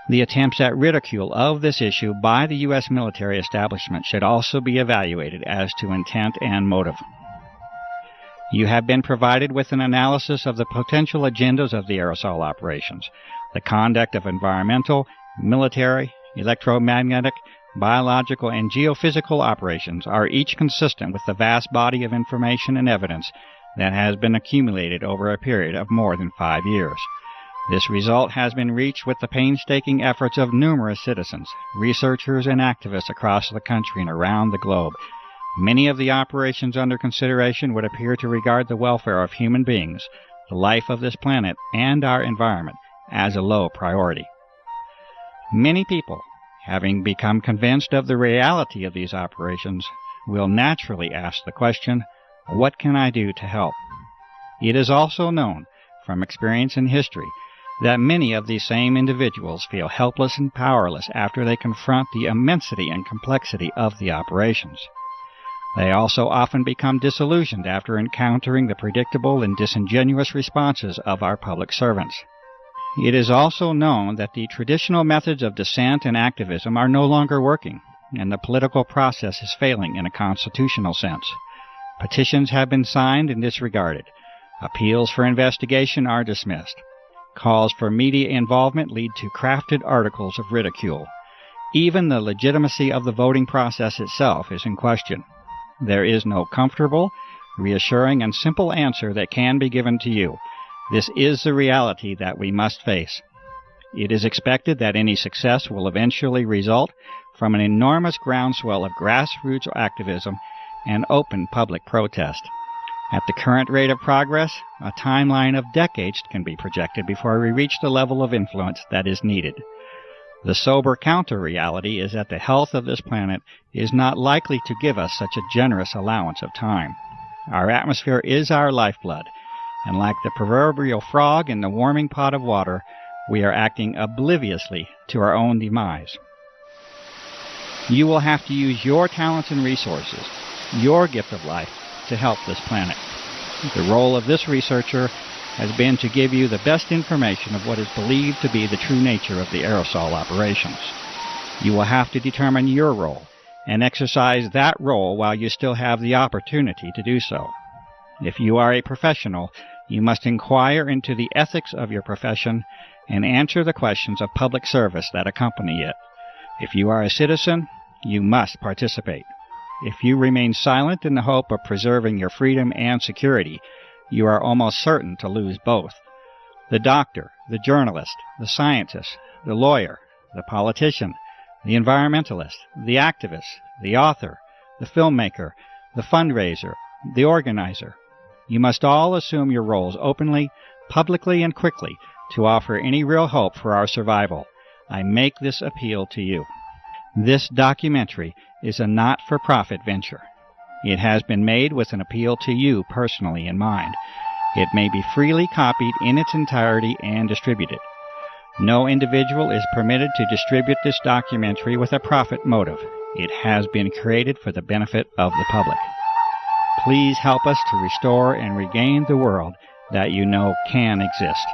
The attempts at ridicule of this issue by the U.S. military establishment should also be evaluated as to intent and motive. You have been provided with an analysis of the potential agendas of the aerosol operations, the conduct of environmental, military, electromagnetic, biological, and geophysical operations are each consistent with the vast body of information and evidence that has been accumulated over a period of more than 5 years. This result has been reached with the painstaking efforts of numerous citizens, researchers, and activists across the country and around the globe. Many of the operations under consideration would appear to regard the welfare of human beings, the life of this planet, and our environment as a low priority. Many people, having become convinced of the reality of these operations, will naturally ask the question, what can I do to help? It is also known from experience in history that many of these same individuals feel helpless and powerless after they confront the immensity and complexity of the operations. They also often become disillusioned after encountering the predictable and disingenuous responses of our public servants. It is also known that the traditional methods of dissent and activism are no longer working, and the political process is failing in a constitutional sense. Petitions have been signed and disregarded. Appeals for investigation are dismissed. Calls for media involvement lead to crafted articles of ridicule. Even the legitimacy of the voting process itself is in question. There is no comfortable, reassuring, and simple answer that can be given to you. This is the reality that we must face. It is expected that any success will eventually result from an enormous groundswell of grassroots activism and open public protest. At the current rate of progress, a timeline of decades can be projected before we reach the level of influence that is needed. The sober counter-reality is that the health of this planet is not likely to give us such a generous allowance of time. Our atmosphere is our lifeblood, and like the proverbial frog in the warming pot of water, we are acting obliviously to our own demise. You will have to use your talents and resources, your gift of life, to help this planet. The role of this researcher has been to give you the best information of what is believed to be the true nature of the aerosol operations. You will have to determine your role and exercise that role while you still have the opportunity to do so. If you are a professional, you must inquire into the ethics of your profession and answer the questions of public service that accompany it. If you are a citizen, you must participate. If you remain silent in the hope of preserving your freedom and security, you are almost certain to lose both. The doctor, the journalist, the scientist, the lawyer, the politician, the environmentalist, the activist, the author, the filmmaker, the fundraiser, the organizer. You must all assume your roles openly, publicly, and quickly to offer any real hope for our survival. I make this appeal to you. This documentary is a not-for-profit venture. It has been made with an appeal to you personally in mind. It may be freely copied in its entirety and distributed. No individual is permitted to distribute this documentary with a profit motive. It has been created for the benefit of the public. Please help us to restore and regain the world that you know can exist.